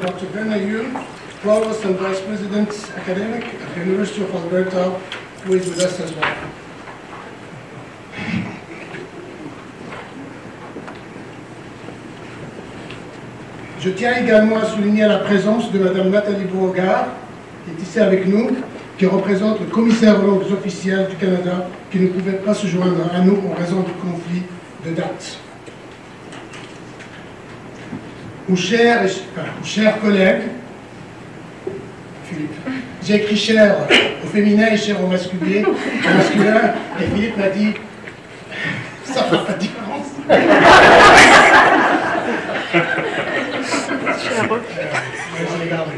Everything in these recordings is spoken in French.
Dr. Ben Ayoun, Provost and Vice President Academic at the University of Alberta, who is with us as well. Je tiens également à souligner la présence de Mme Nathalie Beauregard, qui est ici avec nous, qui représente le commissaire aux langues officielles du Canada, qui ne pouvait pas se joindre à nous en raison du conflit de date. Aux chers collègues, Philippe, j'ai écrit cher au féminin et cher au masculin, et Philippe m'a dit, ça ne fera pas de différence. Je l'ai gardé.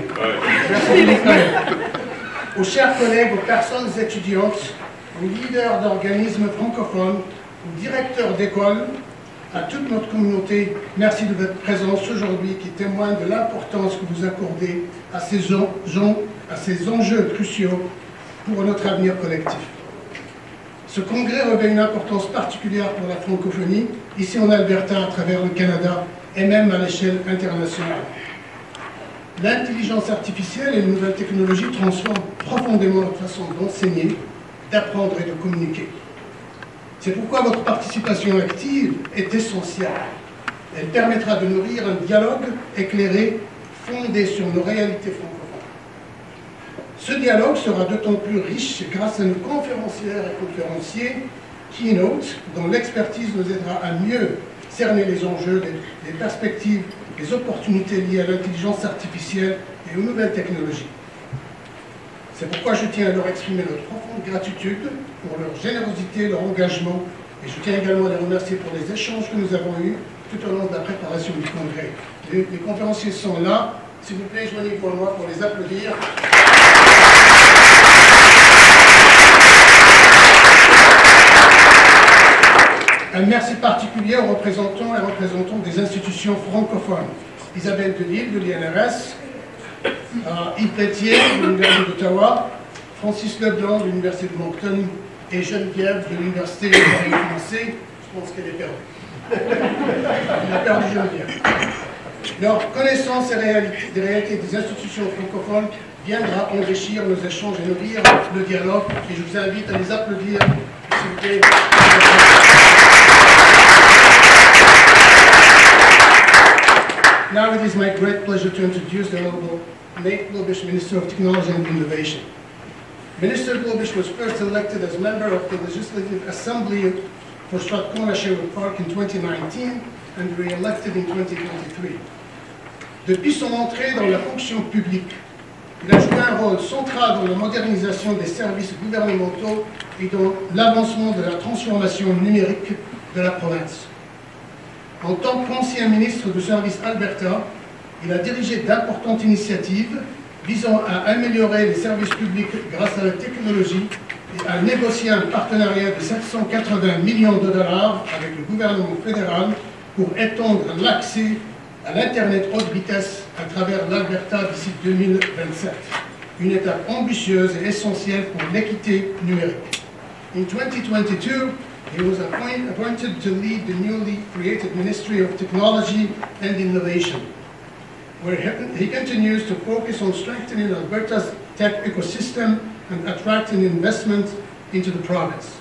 Aux chers collègues, aux personnes étudiantes, aux leaders d'organismes francophones, aux directeurs d'école, à toute notre communauté, merci de votre présence aujourd'hui qui témoigne de l'importance que vous accordez à ces enjeux cruciaux pour notre avenir collectif. Ce congrès revêt une importance particulière pour la francophonie, ici en Alberta, à travers le Canada et même à l'échelle internationale. L'intelligence artificielle et les nouvelles technologies transforment profondément notre façon d'enseigner, d'apprendre et de communiquer. C'est pourquoi votre participation active est essentielle. Elle permettra de nourrir un dialogue éclairé, fondé sur nos réalités francophones. Ce dialogue sera d'autant plus riche grâce à nos conférencières et conférenciers Keynote, dont l'expertise nous aidera à mieux cerner les enjeux, les perspectives, les opportunités liées à l'intelligence artificielle et aux nouvelles technologies. C'est pourquoi je tiens à leur exprimer notre profonde gratitude pour leur générosité, leur engagement, et je tiens également à les remercier pour les échanges que nous avons eus tout au long de la préparation du congrès. Les conférenciers sont là. S'il vous plaît, joignez-vous à moi pour les applaudir. Un merci particulier aux représentants et représentantes des institutions francophones. Isabelle Delille de l'INRS, Yves Pelletier de l'Université d'Ottawa, Francis Leblanc de l'Université de Moncton et Geneviève de l'Université de Paris-Français. Je pense qu'elle est perdue. Elle a perdu Geneviève. Leur connaissance des réalités des institutions francophones viendra enrichir nos échanges et nourrir le dialogue. Et je vous invite à les applaudir, s'il vous plaît. Now it is my great pleasure to introduce the Honorable Nate Globish, Minister of Technology and Innovation. Minister Globish was first elected as member of the Legislative Assembly for Strathcona-Sherwood Park in 2019 and re-elected in 2023. Depuis son entrée dans la fonction publique, il a joué un rôle central dans la modernisation des services gouvernementaux et dans l'avancement de la transformation numérique de la province. En tant qu'ancien ministre du Service Alberta, il a dirigé d'importantes initiatives visant à améliorer les services publics grâce à la technologie et à négocier un partenariat de 780 millions de dollars avec le gouvernement fédéral pour étendre l'accès à l'Internet haute vitesse à travers l'Alberta d'ici 2027. Une étape ambitieuse et essentielle pour l'équité numérique. In 2022, he was appointed to lead the newly created Ministry of Technology and Innovation, where he continues to focus on strengthening Alberta's tech ecosystem and attracting investment into the province.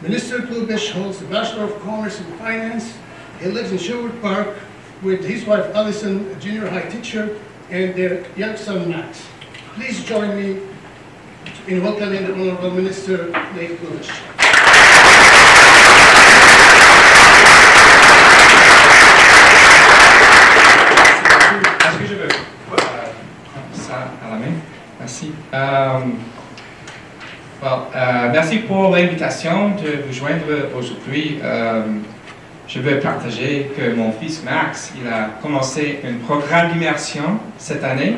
Minister Globish holds a Bachelor of Commerce in Finance. He lives in Sherwood Park with his wife Alison, a junior high teacher, and their young son Max. Please join me in welcoming the Honorable Minister Nate Globish. Est-ce que je veux ça à la main? Merci. Merci pour l'invitation de vous joindre aujourd'hui. Je veux partager que mon fils Max, il a commencé un programme d'immersion cette année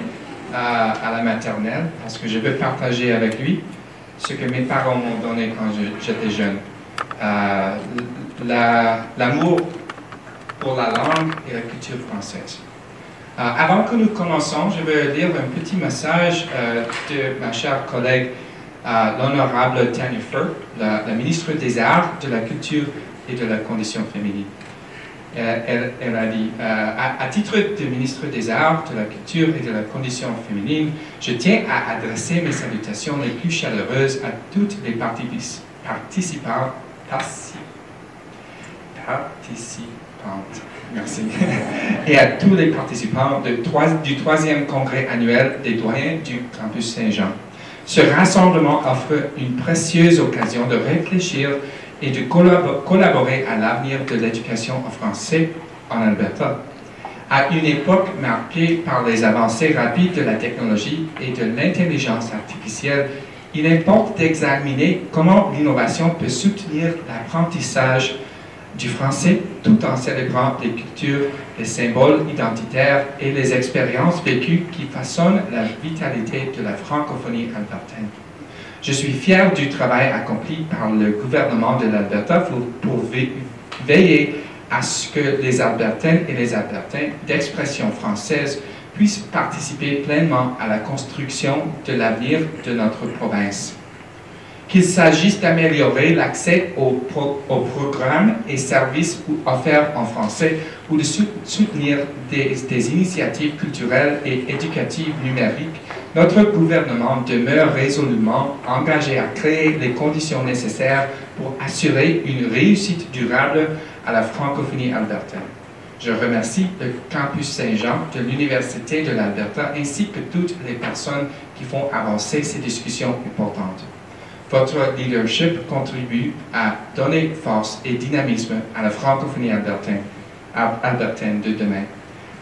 à la maternelle parce que je veux partager avec lui ce que mes parents m'ont donné quand j'étais jeune. L'amour pour la langue et la culture française. Avant que nous commençons, je vais lire un petit message de ma chère collègue, l'honorable Tanya Furr, la ministre des Arts, de la Culture et de la Condition féminine. Elle a dit, à titre de ministre des Arts, de la Culture et de la Condition féminine, je tiens à adresser mes salutations les plus chaleureuses à toutes les participantes. Merci. Et à tous les participants du 3e congrès annuel des doyens du campus Saint-Jean. Ce rassemblement offre une précieuse occasion de réfléchir et de collaborer à l'avenir de l'éducation en français en Alberta. À une époque marquée par les avancées rapides de la technologie et de l'intelligence artificielle, il importe d'examiner comment l'innovation peut soutenir l'apprentissage du français tout en célébrant les cultures, les symboles identitaires et les expériences vécues qui façonnent la vitalité de la francophonie albertaine. Je suis fier du travail accompli par le gouvernement de l'Alberta pour veiller à ce que les Albertaines et les Albertains d'expression française puissent participer pleinement à la construction de l'avenir de notre province. Qu'il s'agisse d'améliorer l'accès aux programmes et services offerts en français ou de soutenir des initiatives culturelles et éducatives numériques, notre gouvernement demeure résolument engagé à créer les conditions nécessaires pour assurer une réussite durable à la francophonie albertaine. Je remercie le campus Saint-Jean de l'Université de l'Alberta ainsi que toutes les personnes qui font avancer ces discussions importantes. Votre leadership contribue à donner force et dynamisme à la francophonie albertaine de demain.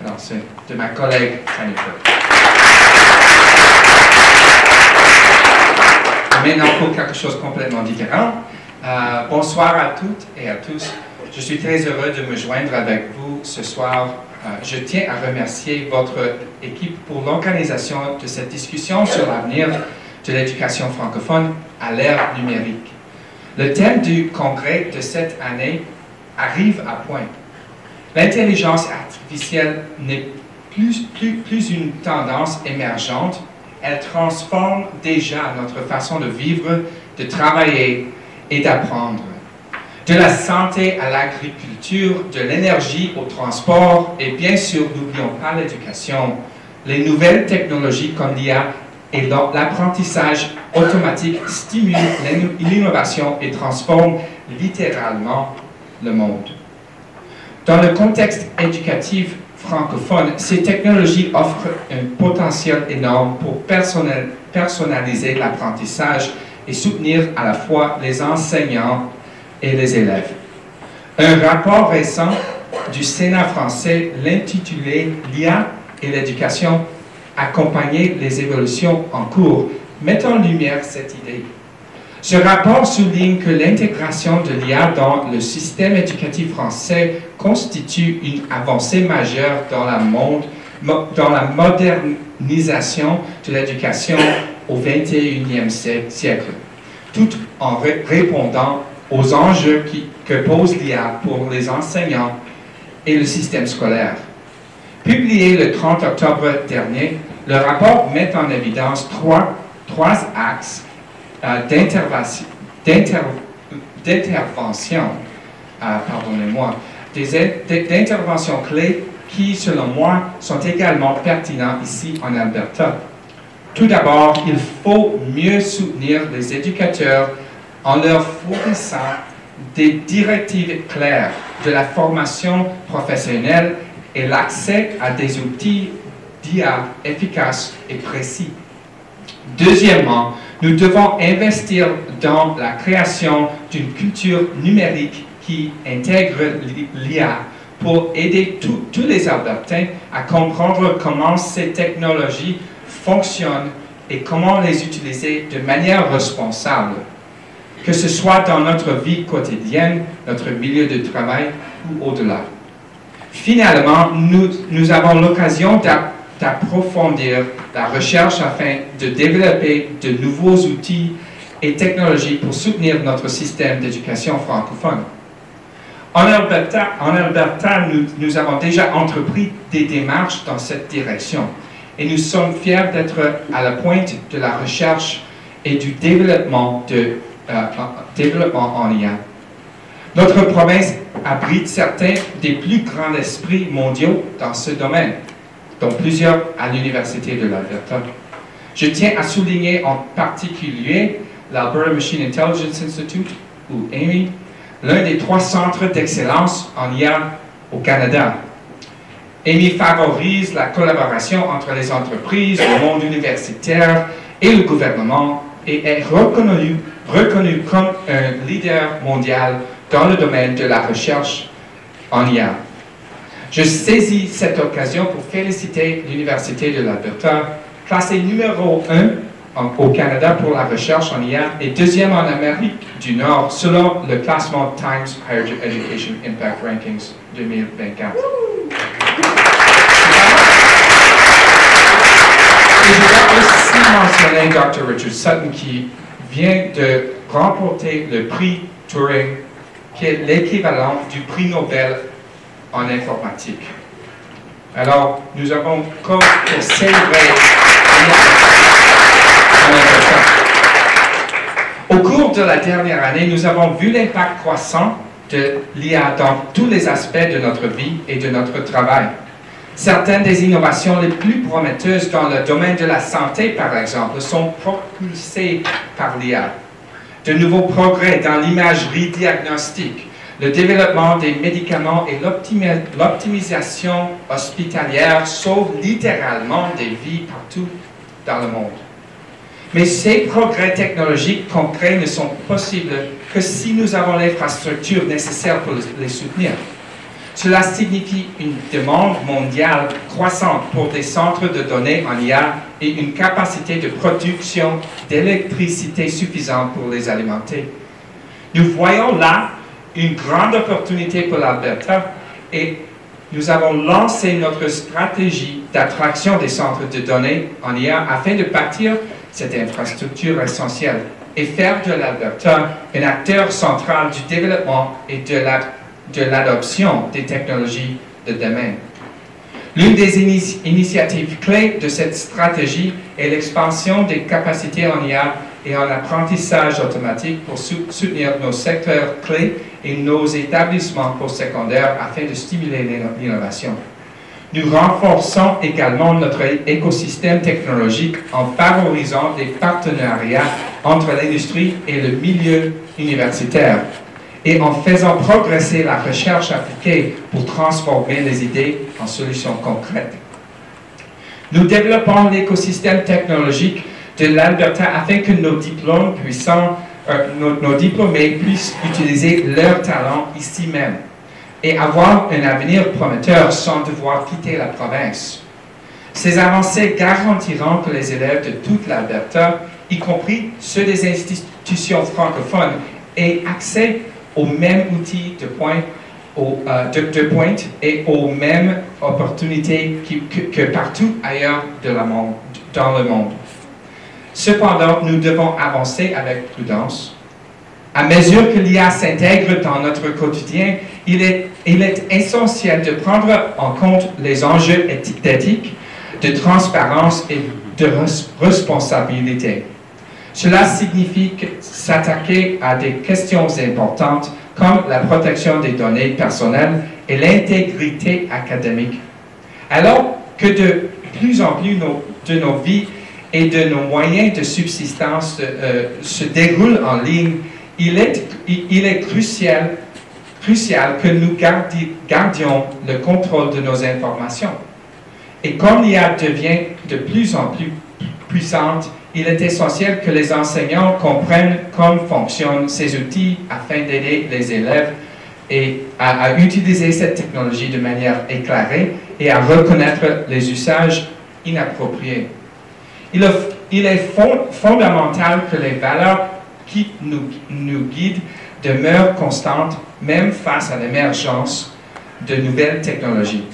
Alors, c'est de ma collègue Jennifer. Maintenant, pour quelque chose de complètement différent, bonsoir à toutes et à tous. Je suis très heureux de me joindre avec vous ce soir. Je tiens à remercier votre équipe pour l'organisation de cette discussion sur l'avenir de l'éducation francophone à l'ère numérique. Le thème du congrès de cette année arrive à point. L'intelligence artificielle n'est plus une tendance émergente, elle transforme déjà notre façon de vivre, de travailler et d'apprendre. De la santé à l'agriculture, de l'énergie au transport et bien sûr, n'oublions pas l'éducation. Les nouvelles technologies comme l'IA et l'apprentissage automatique stimulent l'innovation et transforment littéralement le monde. Dans le contexte éducatif francophone, ces technologies offrent un potentiel énorme pour personnaliser l'apprentissage et soutenir à la fois les enseignants et les élèves. Un rapport récent du Sénat français, l'intitulé « L'IA et l'éducation, accompagner les évolutions en cours », met en lumière cette idée. Ce rapport souligne que l'intégration de l'IA dans le système éducatif français constitue une avancée majeure dans la modernisation de l'éducation au XXIe siècle, tout en répondant aux enjeux que pose l'IA pour les enseignants et le système scolaire. Publié le 30 octobre dernier, le rapport met en évidence trois axes d'intervention clés qui, selon moi, sont également pertinents ici en Alberta. Tout d'abord, il faut mieux soutenir les éducateurs en leur fournissant des directives claires de la formation professionnelle et l'accès à des outils d'IA efficaces et précis. Deuxièmement, nous devons investir dans la création d'une culture numérique qui intègre l'IA pour aider tous les Albertains à comprendre comment ces technologies fonctionnent et comment les utiliser de manière responsable, que ce soit dans notre vie quotidienne, notre milieu de travail ou au-delà. Finalement, nous avons l'occasion d'approfondir la recherche afin de développer de nouveaux outils et technologies pour soutenir notre système d'éducation francophone. En Alberta, nous avons déjà entrepris des démarches dans cette direction et nous sommes fiers d'être à la pointe de la recherche et du développement en IA. Notre province abrite certains des plus grands esprits mondiaux dans ce domaine, dont plusieurs à l'Université de l'Alberta. Je tiens à souligner en particulier l'Alberta Machine Intelligence Institute, ou AMI, l'un des 3 centres d'excellence en IA au Canada. AMI favorise la collaboration entre les entreprises, le monde universitaire et le gouvernement et est reconnu comme un leader mondial dans le domaine de la recherche en IA. Je saisis cette occasion pour féliciter l'Université de l'Alberta, classée numéro 1 au Canada pour la recherche en IA et 2e en Amérique du Nord selon le classement Times Higher Education Impact Rankings 2024. Et je dois aussi mentionner Dr. Richard Sutton qui vient de remporter le prix Turing, qui est l'équivalent du prix Nobel en informatique. Alors, nous avons comme pour célébrer au cours de la dernière année, nous avons vu l'impact croissant de l'IA dans tous les aspects de notre vie et de notre travail. Certaines des innovations les plus prometteuses dans le domaine de la santé, par exemple, sont propulsées par l'IA. De nouveaux progrès dans l'imagerie diagnostique, le développement des médicaments et l'optimisation hospitalière sauvent littéralement des vies partout dans le monde. Mais ces progrès technologiques concrets ne sont possibles que si nous avons l'infrastructure nécessaire pour les soutenir. Cela signifie une demande mondiale croissante pour des centres de données en IA et une capacité de production d'électricité suffisante pour les alimenter. Nous voyons là une grande opportunité pour l'Alberta et nous avons lancé notre stratégie d'attraction des centres de données en IA afin de bâtir cette infrastructure essentielle et faire de l'Alberta un acteur central du développement et de l'adoption des technologies de demain. L'une des initiatives clés de cette stratégie est l'expansion des capacités en IA et en apprentissage automatique pour soutenir nos secteurs clés et nos établissements postsecondaires afin de stimuler l'innovation. Nous renforçons également notre écosystème technologique en favorisant des partenariats entre l'industrie et le milieu universitaire et en faisant progresser la recherche appliquée pour transformer les idées en solutions concrètes. Nous développons l'écosystème technologique de l'Alberta afin que nos diplômés puissent utiliser leurs talents ici même et avoir un avenir prometteur sans devoir quitter la province. Ces avancées garantiront que les élèves de toute l'Alberta, y compris ceux des institutions francophones, aient accès aux mêmes outils de pointe et aux mêmes opportunités que partout ailleurs dans le monde. Cependant, nous devons avancer avec prudence. À mesure que l'IA s'intègre dans notre quotidien, il est essentiel de prendre en compte les enjeux d'éthique, de transparence et de responsabilité. Cela signifie s'attaquer à des questions importantes comme la protection des données personnelles et l'intégrité académique. Alors que de plus en plus de nos vies et de nos moyens de subsistance se déroulent en ligne, il est crucial que nous gardions le contrôle de nos informations. Et comme l'IA devient de plus en plus puissante, il est essentiel que les enseignants comprennent comment fonctionnent ces outils afin d'aider les élèves à utiliser cette technologie de manière éclairée et à reconnaître les usages inappropriés. Il est fondamental que les valeurs qui nous guident demeurent constantes, même face à l'émergence de nouvelles technologies.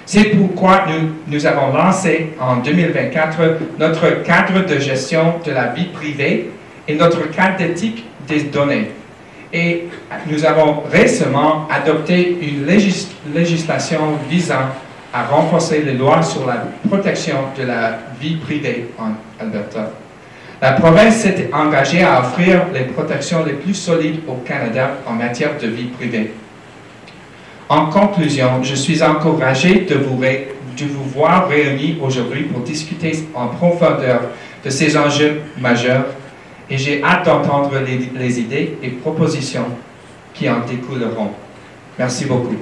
C'est pourquoi nous avons lancé en 2024 notre cadre de gestion de la vie privée et notre cadre d'éthique des données. Et nous avons récemment adopté une législation visant à renforcer les lois sur la protection de la vie privée en Alberta. La province s'est engagée à offrir les protections les plus solides au Canada en matière de vie privée. En conclusion, je suis encouragé de vous voir réunis aujourd'hui pour discuter en profondeur de ces enjeux majeurs et j'ai hâte d'entendre les idées et propositions qui en découleront. Merci beaucoup.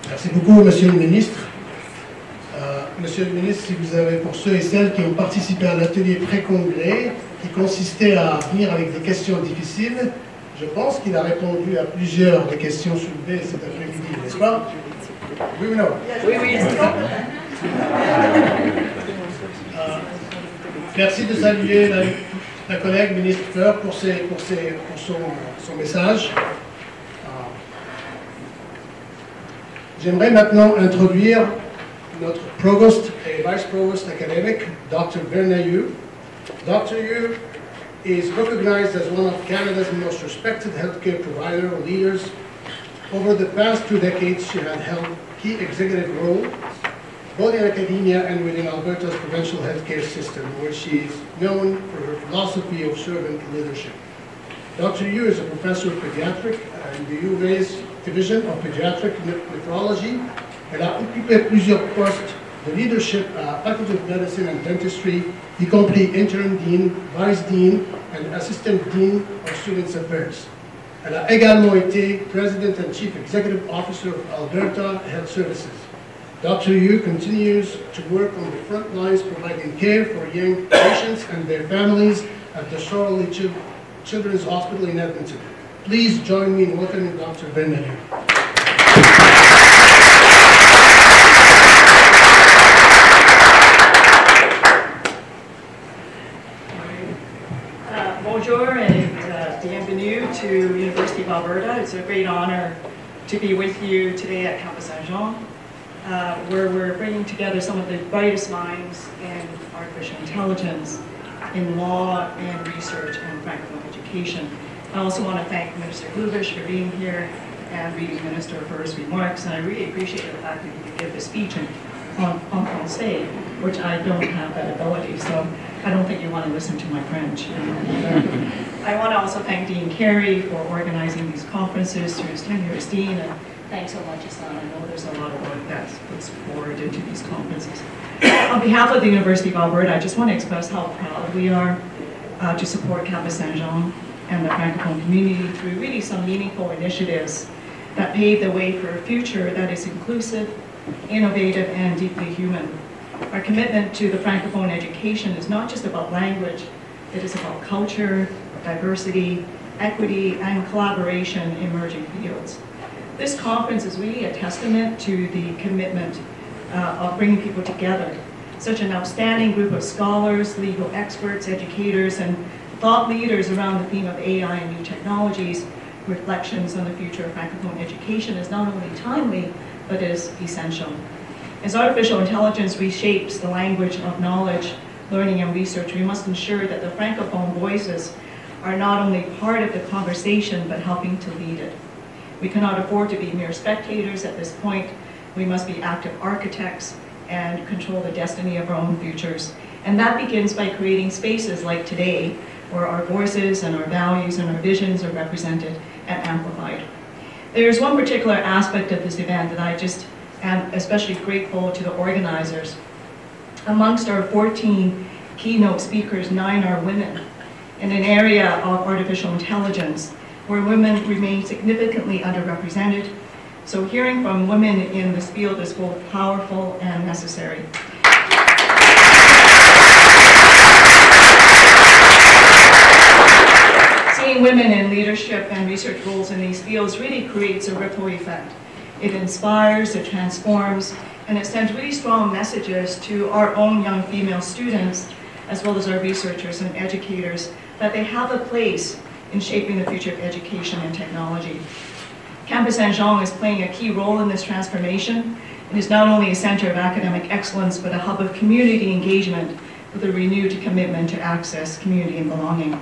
Merci beaucoup, Monsieur le Ministre. Monsieur le Ministre, si vous avez, pour ceux et celles qui ont participé à l'atelier pré-congrès, qui consistait à venir avec des questions difficiles, je pense qu'il a répondu à plusieurs des questions soulevées cet après-midi, n'est-ce pas? Oui ou non? Oui, oui. Merci de saluer la collègue ministre Fleur pour son message. J'aimerais maintenant introduire notre Provost et Vice Provost academic, Dr. Verna Yu. Dr. Yu is recognized as one of Canada's most respected healthcare provider leaders. Over the past 2 decades, she had held key executive roles, both in academia and within Alberta's provincial healthcare system, where she is known for her philosophy of servant leadership. Dr. Yu is a professor of pediatric in the UVA's Division of Pediatric Nephrology. Elle a occupé plusieurs postes de leadership à Faculty of Medicine and Dentistry, y compris Interim Dean, Vice Dean, and Assistant Dean of Students Affairs. Elle a également été President and Chief Executive Officer of Alberta Health Services. Dr. Yu continues to work on the front lines providing care for young patients and their families at the Sorley Children's Hospital in Edmonton. Please join me in welcoming Dr. Verna Yu. Bonjour and bienvenue to University of Alberta. It's a great honor to be with you today at Campus Saint-Jean, where we're bringing together some of the brightest minds in artificial intelligence, in law and research and francophone education. I also want to thank Minister Glubish for being here and reading Minister for his remarks, and I really appreciate the fact that he could give the speech in Francais, which I don't have that ability, so I don't think you want to listen to my French. I want to also thank Dean Carey for organizing these conferences through his tenure as Dean, and thanks so much, Islan. I know there's a lot of work that's puts forward into these conferences. On behalf of the University of Alberta, I just want to express how proud we are to support Campus Saint-Jean and the Francophone community through really some meaningful initiatives that pave the way for a future that is inclusive, innovative, and deeply human. Our commitment to the Francophone education is not just about language, it is about culture, diversity, equity, and collaboration in emerging fields. This conference is really a testament to the commitment of bringing people together. Such an outstanding group of scholars, legal experts, educators, and thought leaders around the theme of AI and new technologies, reflections on the future of Francophone education is not only timely, but is essential. As artificial intelligence reshapes the language of knowledge, learning, and research, we must ensure that the Francophone voices are not only part of the conversation, but helping to lead it. We cannot afford to be mere spectators at this point. We must be active architects and control the destiny of our own futures. And that begins by creating spaces like today, where our voices and our values and our visions are represented and amplified. There's one particular aspect of this event that I just am especially grateful to the organizers. Amongst our 14 keynote speakers, 9 are women in an area of artificial intelligence where women remain significantly underrepresented. So hearing from women in this field is both powerful and necessary. Seeing women in leadership and research roles in these fields really creates a ripple effect. It inspires, it transforms, and it sends really strong messages to our own young female students, as well as our researchers and educators, that they have a place in shaping the future of education and technology. Campus Saint-Jean is playing a key role in this transformation. It is not only a center of academic excellence, but a hub of community engagement with a renewed commitment to access, community, and belonging.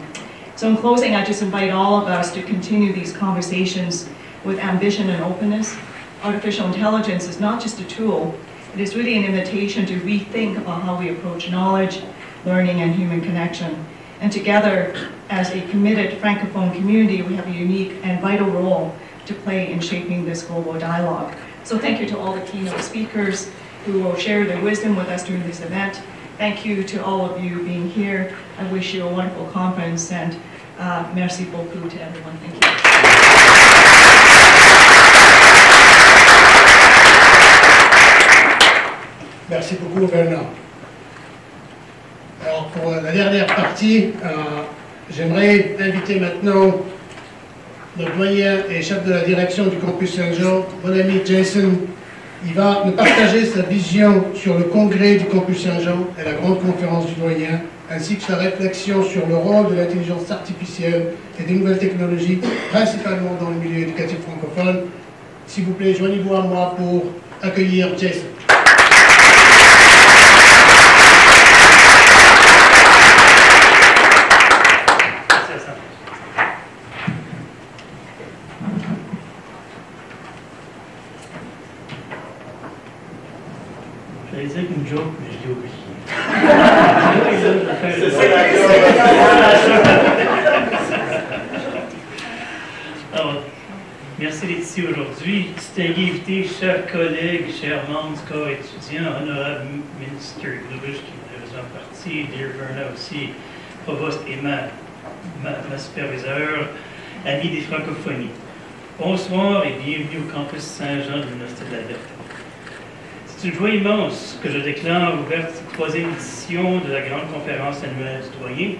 So in closing, I just invite all of us to continue these conversations with ambition and openness. Artificial intelligence is not just a tool, it is really an invitation to rethink about how we approach knowledge, learning, and human connection. And together, as a committed Francophone community, we have a unique and vital role to play in shaping this global dialogue. So thank you to all the keynote speakers who will share their wisdom with us during this event. Thank you to all of you being here. I wish you a wonderful conference, and merci beaucoup to everyone. Thank you. Merci beaucoup, Bernard. Alors, pour la dernière partie, j'aimerais inviter maintenant le doyen et chef de la direction du campus Saint-Jean, mon ami Jason. Il va nous partager sa vision sur le congrès du campus Saint-Jean et la grande conférence du doyen, ainsi que sa réflexion sur le rôle de l'intelligence artificielle et des nouvelles technologies, principalement dans le milieu éducatif francophone. S'il vous plaît, joignez-vous à moi pour accueillir Jason. J'allais dire une joke, mais je l'ai oublié. Alors, merci d'être ici aujourd'hui. Distingués invités, chers collègues, chers membres du corps étudiant, honorable ministre Glubish, qui est malheureusement parti, Dear Verna aussi, provost et ma superviseure, amis des francophonies. Bonsoir et bienvenue au campus Saint-Jean de l'Université de l'Alberta. C'est une joie immense que je déclare ouverte cette troisième édition de la grande conférence annuelle du doyen.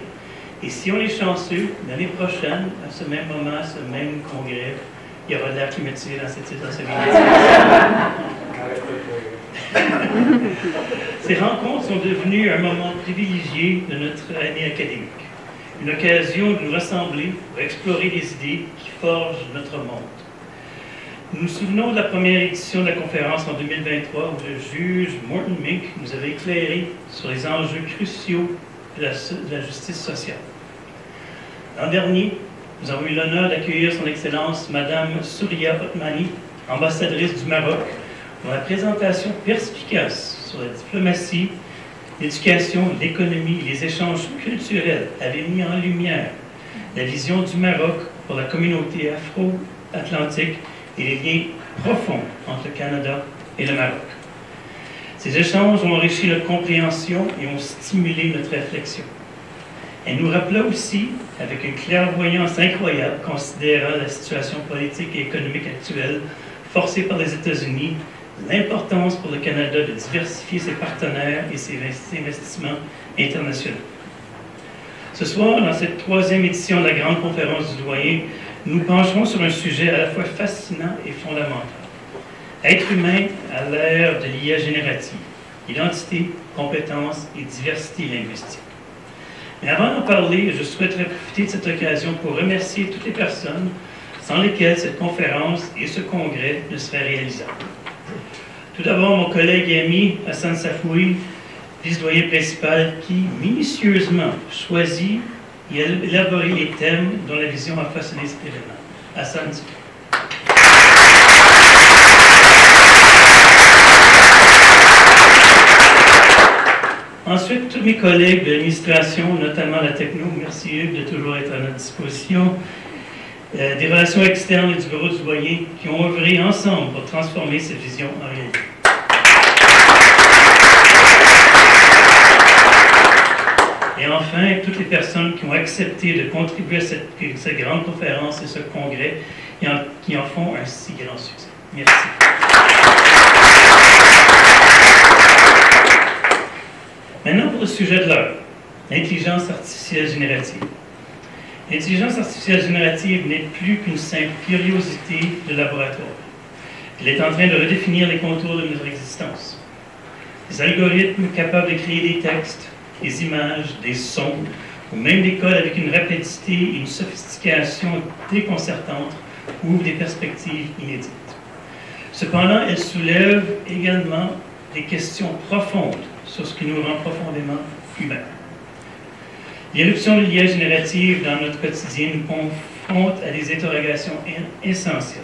Et si on est chanceux, l'année prochaine, à ce même moment, à ce même congrès, il y aura de l'air climatisé dans cette Ces rencontres sont devenues un moment privilégié de notre année académique. Une occasion de nous rassembler pour explorer les idées qui forgent notre monde. Nous nous souvenons de la première édition de la conférence en 2023 où le juge Morton Mink nous avait éclairé sur les enjeux cruciaux de la justice sociale. L'an dernier, nous avons eu l'honneur d'accueillir son Excellence Madame Souria Othmani, ambassadrice du Maroc, dont la présentation perspicace sur la diplomatie, l'éducation, l'économie et les échanges culturels avait mis en lumière la vision du Maroc pour la communauté afro-atlantique et les liens profonds entre le Canada et le Maroc. Ces échanges ont enrichi notre compréhension et ont stimulé notre réflexion. Elle nous rappela aussi, avec une clairvoyance incroyable, considérant la situation politique et économique actuelle forcée par les États-Unis, l'importance pour le Canada de diversifier ses partenaires et ses investissements internationaux. Ce soir, dans cette troisième édition de la grande conférence du doyen, nous pencherons sur un sujet à la fois fascinant et fondamental. Être humain à l'ère de l'IA générative, identité, compétences et diversité linguistique. Mais avant d'en parler, je souhaiterais profiter de cette occasion pour remercier toutes les personnes sans lesquelles cette conférence et ce congrès ne seraient réalisables. Tout d'abord, mon collègue et ami Hassan Safoui, vice-doyen principal, qui minutieusement choisit et a élaboré les thèmes dont la vision a façonné cet événement. Hassan. Ensuite, tous mes collègues de l'administration, notamment la techno, merci Hugues de toujours être à notre disposition, des relations externes et du bureau du doyen qui ont œuvré ensemble pour transformer cette vision en réalité. Et enfin, toutes les personnes qui ont accepté de contribuer à cette grande conférence et ce congrès et qui en font un si grand succès. Merci. Maintenant pour le sujet de l'heure, l'intelligence artificielle générative. L'intelligence artificielle générative n'est plus qu'une simple curiosité de laboratoire. Elle est en train de redéfinir les contours de notre existence. Les algorithmes capables de créer des textes, des images, des sons, ou même des codes avec une rapidité et une sophistication déconcertantes ouvrent des perspectives inédites. Cependant, elles soulèvent également des questions profondes sur ce qui nous rend profondément humains. L'irruption de l'IA générative dans notre quotidien nous confronte à des interrogations essentielles.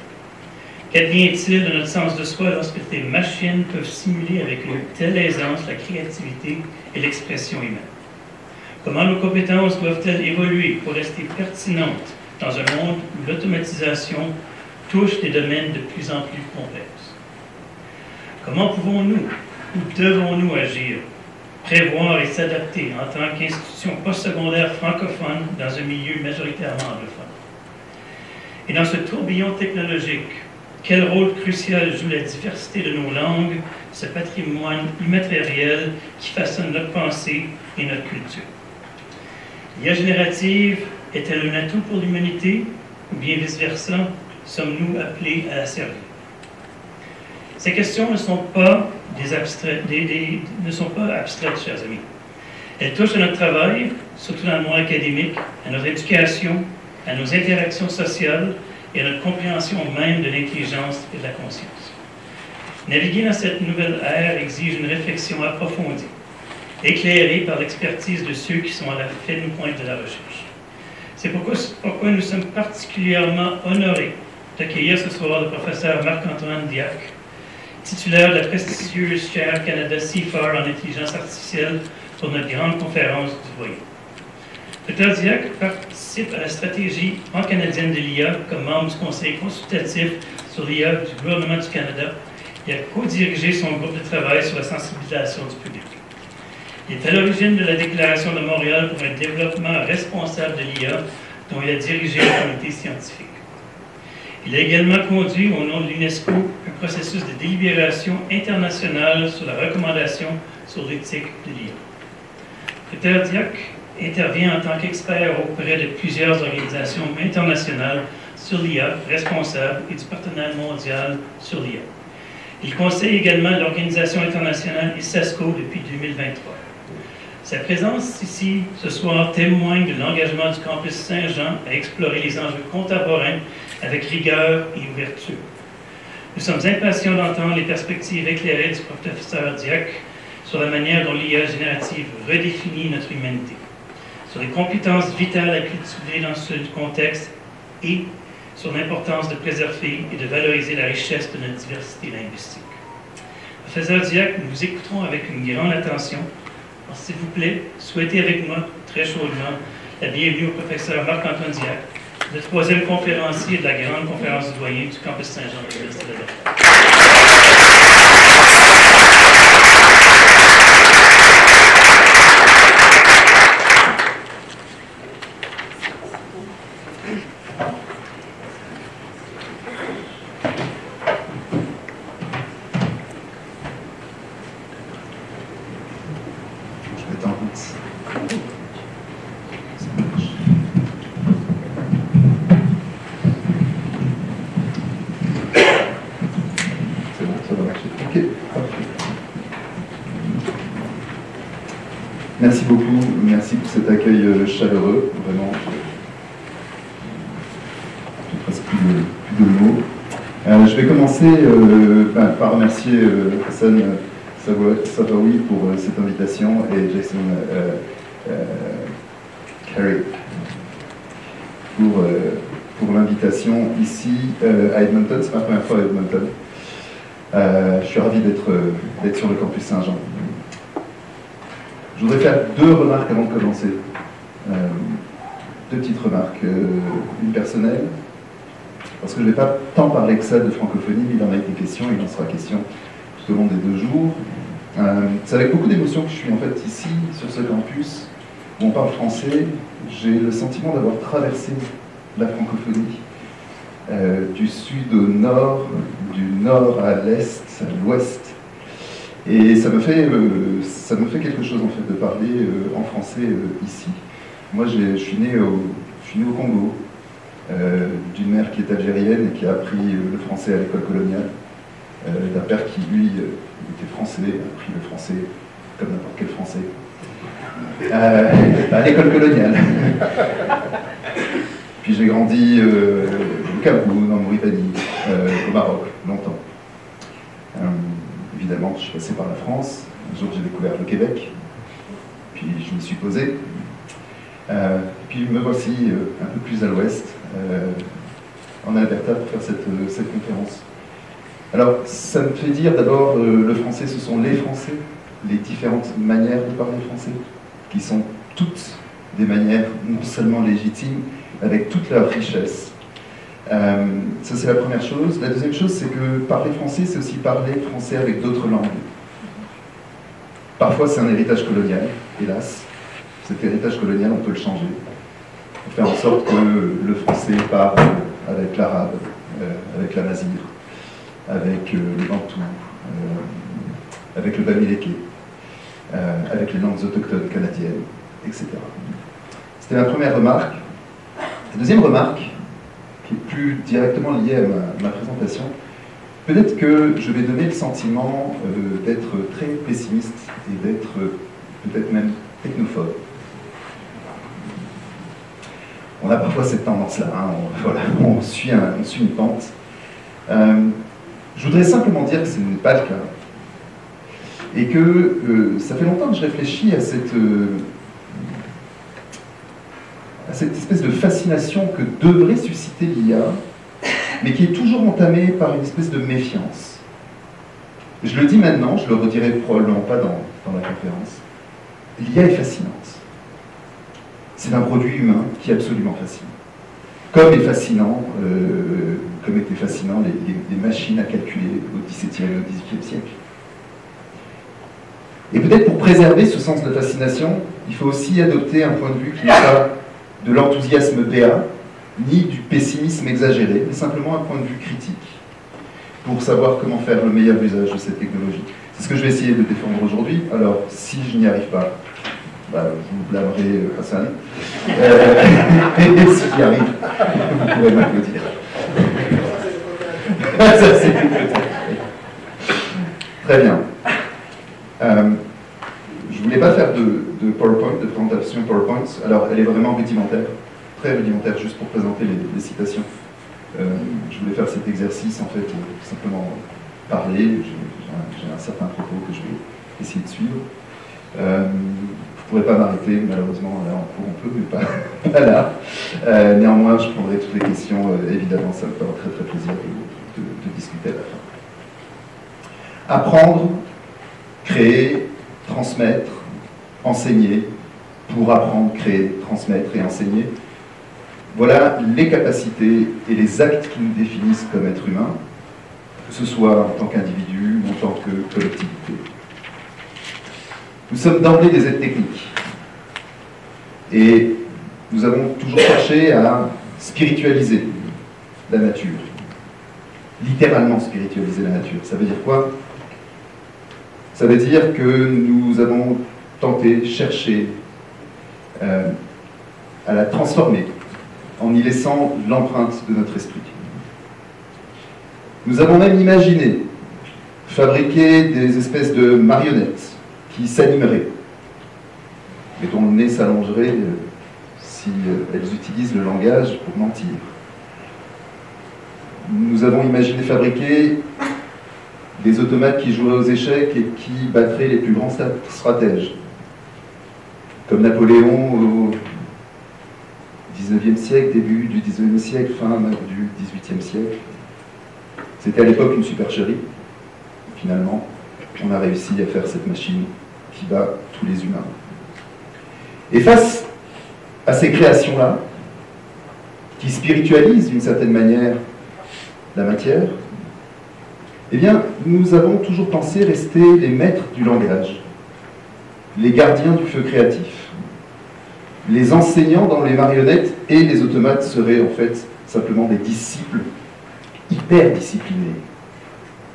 Qu'advient-il de notre sens de soi lorsque des machines peuvent simuler avec une telle aisance la créativité et l'expression humaine? Comment nos compétences doivent-elles évoluer pour rester pertinentes dans un monde où l'automatisation touche des domaines de plus en plus complexes? Comment pouvons-nous ou devons-nous agir, prévoir et s'adapter en tant qu'institution postsecondaire francophone dans un milieu majoritairement anglophone? Et dans ce tourbillon technologique, quel rôle crucial joue la diversité de nos langues, ce patrimoine immatériel qui façonne notre pensée et notre culture? L'IA générative est-elle un atout pour l'humanité ou bien vice-versa, sommes-nous appelés à la servir? Ces questions ne sont pas abstraites, chers amis. Elles touchent à notre travail, surtout dans le monde académique, à notre éducation, à nos interactions sociales et à notre compréhension même de l'intelligence et de la conscience. Naviguer dans cette nouvelle ère exige une réflexion approfondie, éclairée par l'expertise de ceux qui sont à la fine pointe de la recherche. C'est pourquoi nous sommes particulièrement honorés d'accueillir ce soir le professeur Marc-Antoine Diac, titulaire de la prestigieuse chaire Canada CFAR en intelligence artificielle pour notre grande conférence du Voyer. Dr. Diac participe à la stratégie pan-canadienne de l'IA comme membre du conseil consultatif sur l'IA du gouvernement du Canada et a co-dirigé son groupe de travail sur la sensibilisation du public. Il est à l'origine de la Déclaration de Montréal pour un développement responsable de l'IA dont il a dirigé le comité scientifique. Il a également conduit, au nom de l'UNESCO, un processus de délibération internationale sur la recommandation sur l'éthique de l'IA. Dr. Diac intervient en tant qu'expert auprès de plusieurs organisations internationales sur l'IA responsable et du partenariat mondial sur l'IA. Il conseille également l'organisation internationale ISASCO depuis 2023. Sa présence ici ce soir témoigne de l'engagement du campus Saint-Jean à explorer les enjeux contemporains avec rigueur et ouverture. Nous sommes impatients d'entendre les perspectives éclairées du professeur Diac sur la manière dont l'IA générative redéfinit notre humanité, sur les compétences vitales à cultiver dans ce contexte et sur l'importance de préserver et de valoriser la richesse de notre diversité linguistique. Professeur Diac, nous vous écouterons avec une grande attention. Alors, s'il vous plaît, souhaitez avec moi très chaudement la bienvenue au professeur Marc-Antoine Diac, le troisième conférencier de la grande conférence du doyen du campus Saint-Jean de l'Université de Laval. Merci beaucoup, merci pour cet accueil chaleureux, vraiment, j'ai presque plus de mots. Je vais commencer par remercier Hassan Sabaoui pour cette invitation et Jason Carey pour l'invitation ici à Edmonton. C'est ma première fois à Edmonton. Je suis ravi d'être sur le campus Saint-Jean. Je voudrais faire deux remarques avant de commencer. Deux petites remarques. Une personnelle, parce que je ne vais pas tant parler que ça de francophonie, mais il en a été question, il en sera question tout au long des 2 jours. C'est avec beaucoup d'émotion que je suis en fait ici, sur ce campus, où on parle français. J'ai le sentiment d'avoir traversé la francophonie, du sud au nord, du nord à l'est, à l'ouest. Et ça me fait quelque chose en fait de parler en français ici. Moi je suis né au Congo, d'une mère qui est algérienne et qui a appris le français à l'école coloniale, d'un père qui lui était français, a appris le français comme n'importe quel français, à l'école coloniale. Puis j'ai grandi au Cameroun, en Mauritanie, au Maroc, longtemps. Évidemment, je suis passé par la France. Un jour, j'ai découvert le Québec. Puis, je m'y suis posé. Puis me voici un peu plus à l'ouest, en Alberta, pour faire cette conférence. Alors, ça me fait dire d'abord, le français, ce sont les Français, les différentes manières de parler français, qui sont toutes des manières non seulement légitimes, avec toute leur richesse. Ça, c'est la première chose. La deuxième chose, c'est que parler français, c'est aussi parler français avec d'autres langues. Parfois, c'est un héritage colonial, hélas. Cet héritage colonial, on peut le changer. On fait en sorte que le français parle avec l'arabe, avec l'amazigh, avec le bantou, avec le bamileke, avec les langues autochtones canadiennes, etc. C'était ma première remarque. La deuxième remarque, qui est plus directement liée à ma présentation, peut-être que je vais donner le sentiment d'être très pessimiste et d'être peut-être même technophobe. On a parfois cette tendance-là, hein, voilà, on suit une pente. Je voudrais simplement dire que ce n'est pas le cas. Et que ça fait longtemps que je réfléchis à cette espèce de fascination que devrait susciter l'IA, mais qui est toujours entamée par une espèce de méfiance. Je le dis maintenant, je le redirai probablement pas dans la conférence. L'IA est fascinante. C'est un produit humain qui est absolument fascinant. Comme est fascinant, comme étaient fascinants les machines à calculer au XVIIe et au XVIIIe siècle. Et peut-être pour préserver ce sens de fascination, il faut aussi adopter un point de vue qui n'est pas de l'enthousiasme béat, ni du pessimisme exagéré, mais simplement un point de vue critique, pour savoir comment faire le meilleur usage de cette technologie. C'est ce que je vais essayer de défendre aujourd'hui. Alors, si je n'y arrive pas, bah, vous blâmerez Hassan. Et si j'y arrive, vous pourrez m'applaudir. Ça, c'est très bien. Je ne voulais pas faire de PowerPoint, de présentation PowerPoint. Alors, elle est vraiment rudimentaire, très rudimentaire, juste pour présenter les citations. Je voulais faire cet exercice, en fait, pour simplement parler. J'ai un certain propos que je vais essayer de suivre. Vous ne pourrez pas m'arrêter, malheureusement, là, en cours, on peut, mais pas là. Néanmoins, je prendrai toutes les questions. Évidemment, ça me fera très, très plaisir de discuter à la fin. Apprendre, créer, transmettre, enseigner, pour apprendre, créer, transmettre et enseigner. Voilà les capacités et les actes qui nous définissent comme êtres humains, que ce soit en tant qu'individu ou en tant que collectivité. Nous sommes d'emblée des êtres techniques. Et nous avons toujours cherché à spiritualiser la nature. Littéralement spiritualiser la nature. Ça veut dire quoi? Ça veut dire que nous avons tenté, cherché à la transformer en y laissant l'empreinte de notre esprit. Nous avons même imaginé fabriquer des espèces de marionnettes qui s'animeraient, et dont le nez s'allongerait si elles utilisent le langage pour mentir. Nous avons imaginé fabriquer des automates qui joueraient aux échecs et qui battraient les plus grands stratèges, comme Napoléon au XIXe siècle, début du XIXe siècle, fin du XVIIIe siècle. C'était à l'époque une supercherie. Finalement, on a réussi à faire cette machine qui bat tous les humains. Et face à ces créations-là, qui spiritualisent d'une certaine manière la matière, eh bien, nous avons toujours pensé rester les maîtres du langage, les gardiens du feu créatif. Les enseignants dans les marionnettes et les automates seraient en fait simplement des disciples hyper disciplinés,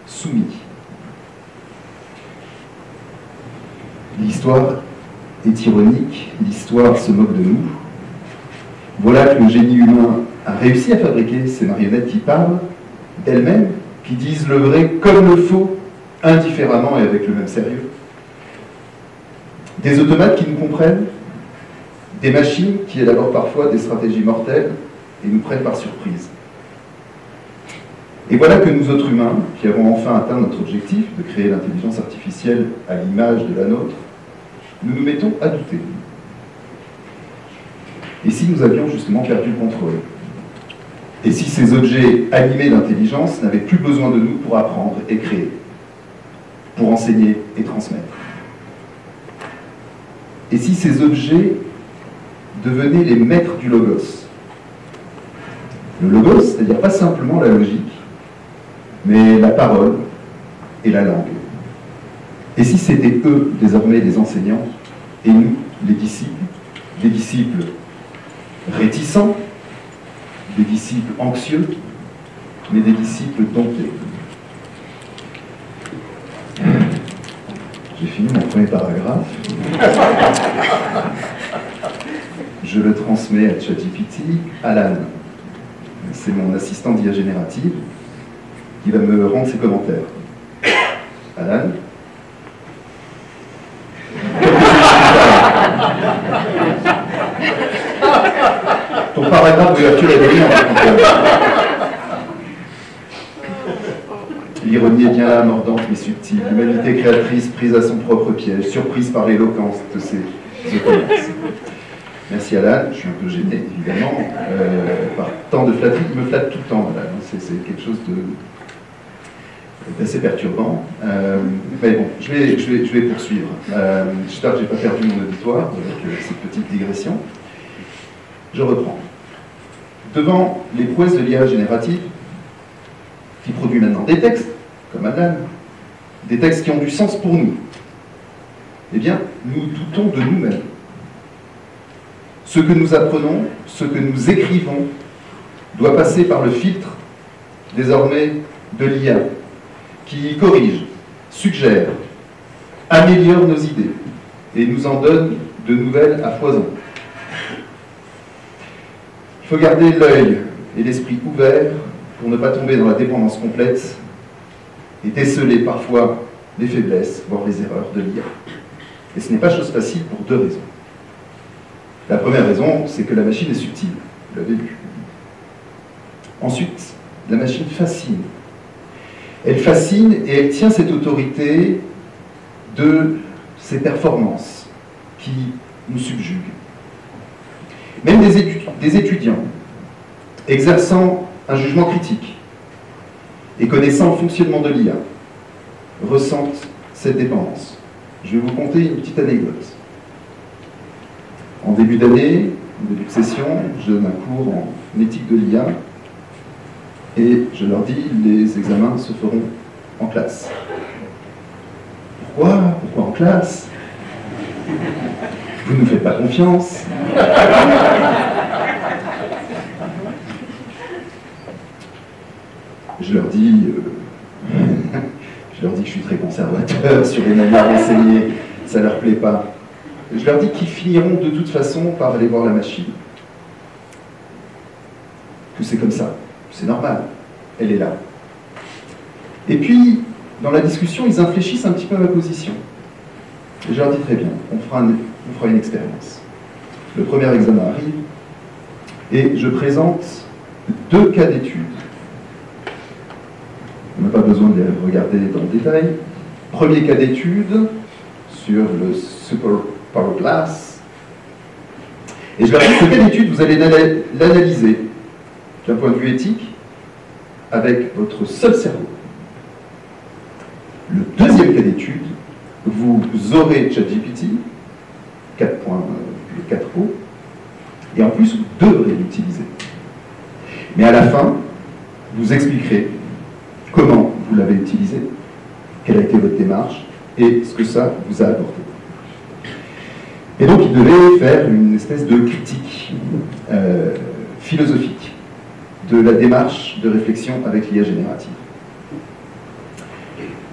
soumis. L'histoire est ironique, l'histoire se moque de nous. Voilà que le génie humain a réussi à fabriquer ces marionnettes qui parlent d'elles-mêmes, qui disent le vrai comme le faux, indifféremment et avec le même sérieux. Des automates qui nous comprennent, des machines qui élaborent parfois des stratégies mortelles et nous prennent par surprise. Et voilà que nous autres humains, qui avons enfin atteint notre objectif de créer l'intelligence artificielle à l'image de la nôtre, nous nous mettons à douter. Et si nous avions justement perdu le contrôle? Et si ces objets animés d'intelligence n'avaient plus besoin de nous pour apprendre et créer, pour enseigner et transmettre? Et si ces objets devenaient les maîtres du logos? Le logos, c'est-à-dire pas simplement la logique, mais la parole et la langue. Et si c'était eux, désormais, les enseignants, et nous, les disciples réticents, des disciples anxieux, mais des disciples domptés. J'ai fini mon premier paragraphe. Je le transmets à ChatGPT. Alan, c'est mon assistant d'IA générative, qui va me rendre ses commentaires. Alan. Ton paragraphe d'ouverture est brillant. L'ironie est bien là, mordante mais subtile. L'humanité créatrice prise à son propre piège, surprise par l'éloquence de ses opponents. Merci Alan, je suis un peu gêné évidemment par tant de flatterie. Il me flatte tout le temps, Alan. C'est quelque chose d'assez perturbant. Mais bon, je vais poursuivre. J'espère que je n'ai pas perdu mon auditoire avec cette petite digression. Je reprends. Devant les prouesses de l'IA générative, qui produit maintenant des textes, comme Alan, des textes qui ont du sens pour nous, eh bien, nous doutons de nous-mêmes. Ce que nous apprenons, ce que nous écrivons, doit passer par le filtre, désormais, de l'IA, qui corrige, suggère, améliore nos idées, et nous en donne de nouvelles à foison. Il faut garder l'œil et l'esprit ouverts pour ne pas tomber dans la dépendance complète et déceler parfois les faiblesses, voire les erreurs de l'IA. Et ce n'est pas chose facile pour deux raisons. La première raison, c'est que la machine est subtile, vous l'avez vu. Ensuite, la machine fascine. Elle fascine et elle tient cette autorité de ses performances qui nous subjuguent. Même des étudiants exerçant un jugement critique et connaissant le fonctionnement de l'IA ressentent cette dépendance. Je vais vous conter une petite anecdote. En début d'année, en début de session, je donne un cours en éthique de l'IA et je leur dis les examens se feront en classe. Pourquoi? Pourquoi en classe? Vous ne nous faites pas confiance. Je leur dis que je suis très conservateur sur les manières d'enseigner, ça ne leur plaît pas. Je leur dis qu'ils finiront de toute façon par aller voir la machine. Que c'est comme ça, c'est normal, elle est là. Et puis, dans la discussion, ils infléchissent un petit peu ma position. Et je leur dis très bien, on fera une expérience. Le premier examen arrive, et je présente 2 cas d'études. On n'a pas besoin de les regarder dans le détail. Premier cas d'étude sur le Super Power Glass. Et je leur dis, ce cas d'étude, vous allez l'analyser d'un point de vue éthique avec votre seul cerveau. Le deuxième cas d'étude, vous aurez ChatGPT, 4.4o, et en plus, vous devrez l'utiliser. Mais à la fin, vous expliquerez comment vous l'avez utilisé, quelle a été votre démarche, et ce que ça vous a apporté. Et donc, il devait faire une espèce de critique philosophique de la démarche de réflexion avec l'IA générative.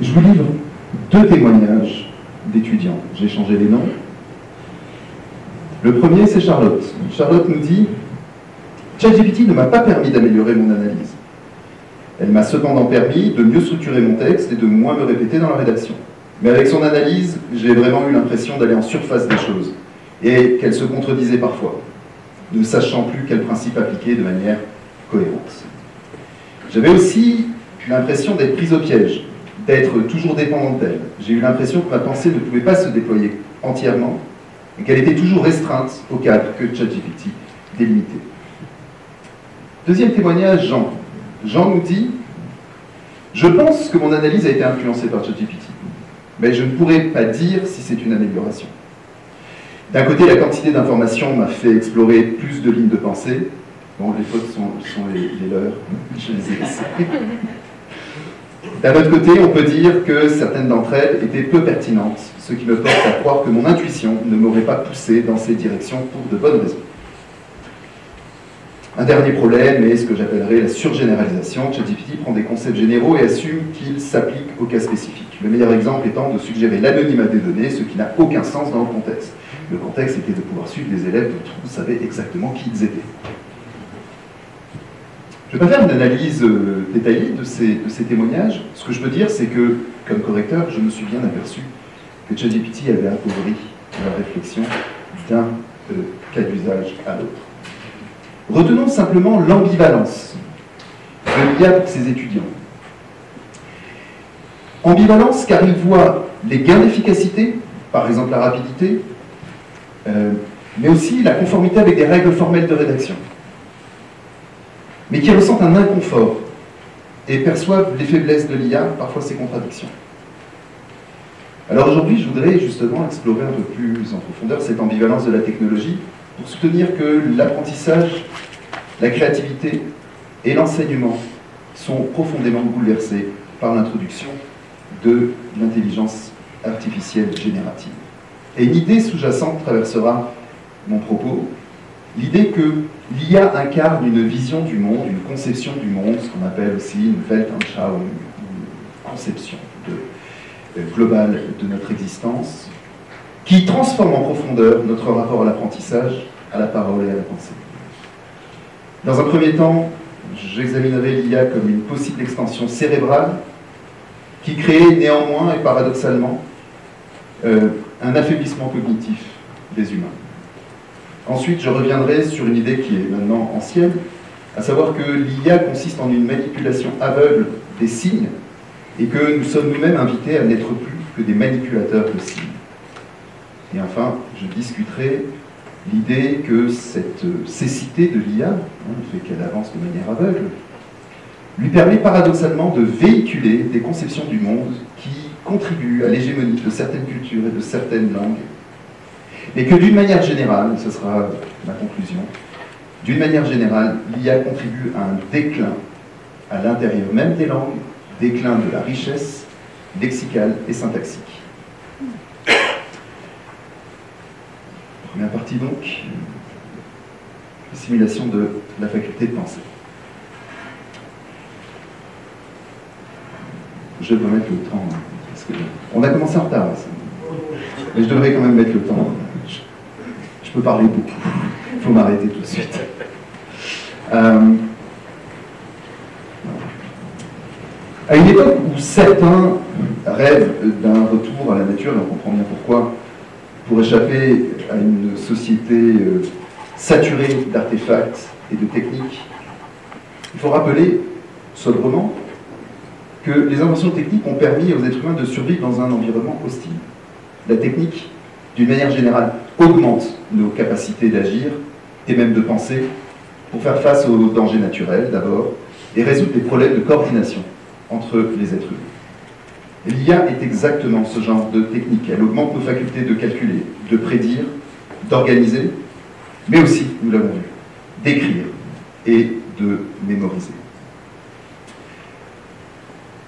Je vous livre 2 témoignages d'étudiants. J'ai changé les noms. Le premier, c'est Charlotte. Charlotte nous dit « ChatGPT ne m'a pas permis d'améliorer mon analyse. Elle m'a cependant permis de mieux structurer mon texte et de moins me répéter dans la rédaction. Mais avec son analyse, j'ai vraiment eu l'impression d'aller en surface des choses et qu'elle se contredisait parfois, ne sachant plus quel principe appliquer de manière cohérente. J'avais aussi l'impression d'être prise au piège, d'être toujours dépendante d'elle. J'ai eu l'impression que ma pensée ne pouvait pas se déployer entièrement et qu'elle était toujours restreinte au cadre que ChatGPT délimité. Deuxième témoignage, Jean. Jean nous dit « Je pense que mon analyse a été influencée par ChatGPT, mais je ne pourrais pas dire si c'est une amélioration. D'un côté, la quantité d'informations m'a fait explorer plus de lignes de pensée. Bon, les fautes sont les leurs, je les ai laissées. D'un autre côté, on peut dire que certaines d'entre elles étaient peu pertinentes, ce qui me porte à croire que mon intuition ne m'aurait pas poussé dans ces directions pour de bonnes raisons. Un dernier problème est ce que j'appellerais la surgénéralisation. ChatGPT prend des concepts généraux et assume qu'ils s'appliquent aux cas spécifiques. Le meilleur exemple étant de suggérer l'anonymat des données, ce qui n'a aucun sens dans le contexte. Le contexte était de pouvoir suivre des élèves dont on savait exactement qui ils étaient. Je ne vais pas faire une analyse détaillée de ces témoignages. Ce que je peux dire, c'est que, comme correcteur, je me suis bien aperçu que ChatGPT avait appauvri la réflexion d'un cas d'usage à l'autre. Retenons simplement l'ambivalence de l'IA pour ses étudiants. Ambivalence car ils voient les gains d'efficacité, par exemple la rapidité, mais aussi la conformité avec des règles formelles de rédaction, mais qui ressentent un inconfort et perçoivent les faiblesses de l'IA, parfois ses contradictions. Alors aujourd'hui, je voudrais justement explorer un peu plus en profondeur cette ambivalence de la technologie pour soutenir que l'apprentissage, la créativité et l'enseignement sont profondément bouleversés par l'introduction de l'intelligence artificielle générative. Et une idée sous-jacente traversera mon propos, l'idée que l'IA incarne une vision du monde, une conception du monde, ce qu'on appelle aussi une Weltanschauung, une conception globale de notre existence, qui transforme en profondeur notre rapport à l'apprentissage, à la parole et à la pensée. Dans un premier temps, j'examinerai l'IA comme une possible extension cérébrale qui crée néanmoins et paradoxalement un affaiblissement cognitif des humains. Ensuite, je reviendrai sur une idée qui est maintenant ancienne, à savoir que l'IA consiste en une manipulation aveugle des signes et que nous sommes nous-mêmes invités à n'être plus que des manipulateurs de signes. Et enfin, je discuterai l'idée que cette cécité de l'IA, le fait qu'elle avance de manière aveugle, lui permet paradoxalement de véhiculer des conceptions du monde qui contribuent à l'hégémonie de certaines cultures et de certaines langues, et que d'une manière générale, et ce sera ma conclusion, d'une manière générale, l'IA contribue à un déclin à l'intérieur même des langues, déclin de la richesse lexicale et syntaxique. Première partie donc, simulation de la faculté de penser. Je dois mettre le temps, parce que on a commencé en retard, mais je devrais quand même mettre le temps. Je peux parler beaucoup, il faut m'arrêter tout de suite. À une époque où certains rêvent d'un retour à la nature, et on comprend bien pourquoi, pour échapper à une société saturée d'artefacts et de techniques, il faut rappeler sobrement que les inventions techniques ont permis aux êtres humains de survivre dans un environnement hostile. La technique, d'une manière générale, augmente nos capacités d'agir et même de penser pour faire face aux dangers naturels d'abord et résoudre des problèmes de coordination entre les êtres humains. L'IA est exactement ce genre de technique. Elle augmente nos facultés de calculer, de prédire, d'organiser, mais aussi, nous l'avons vu, d'écrire et de mémoriser.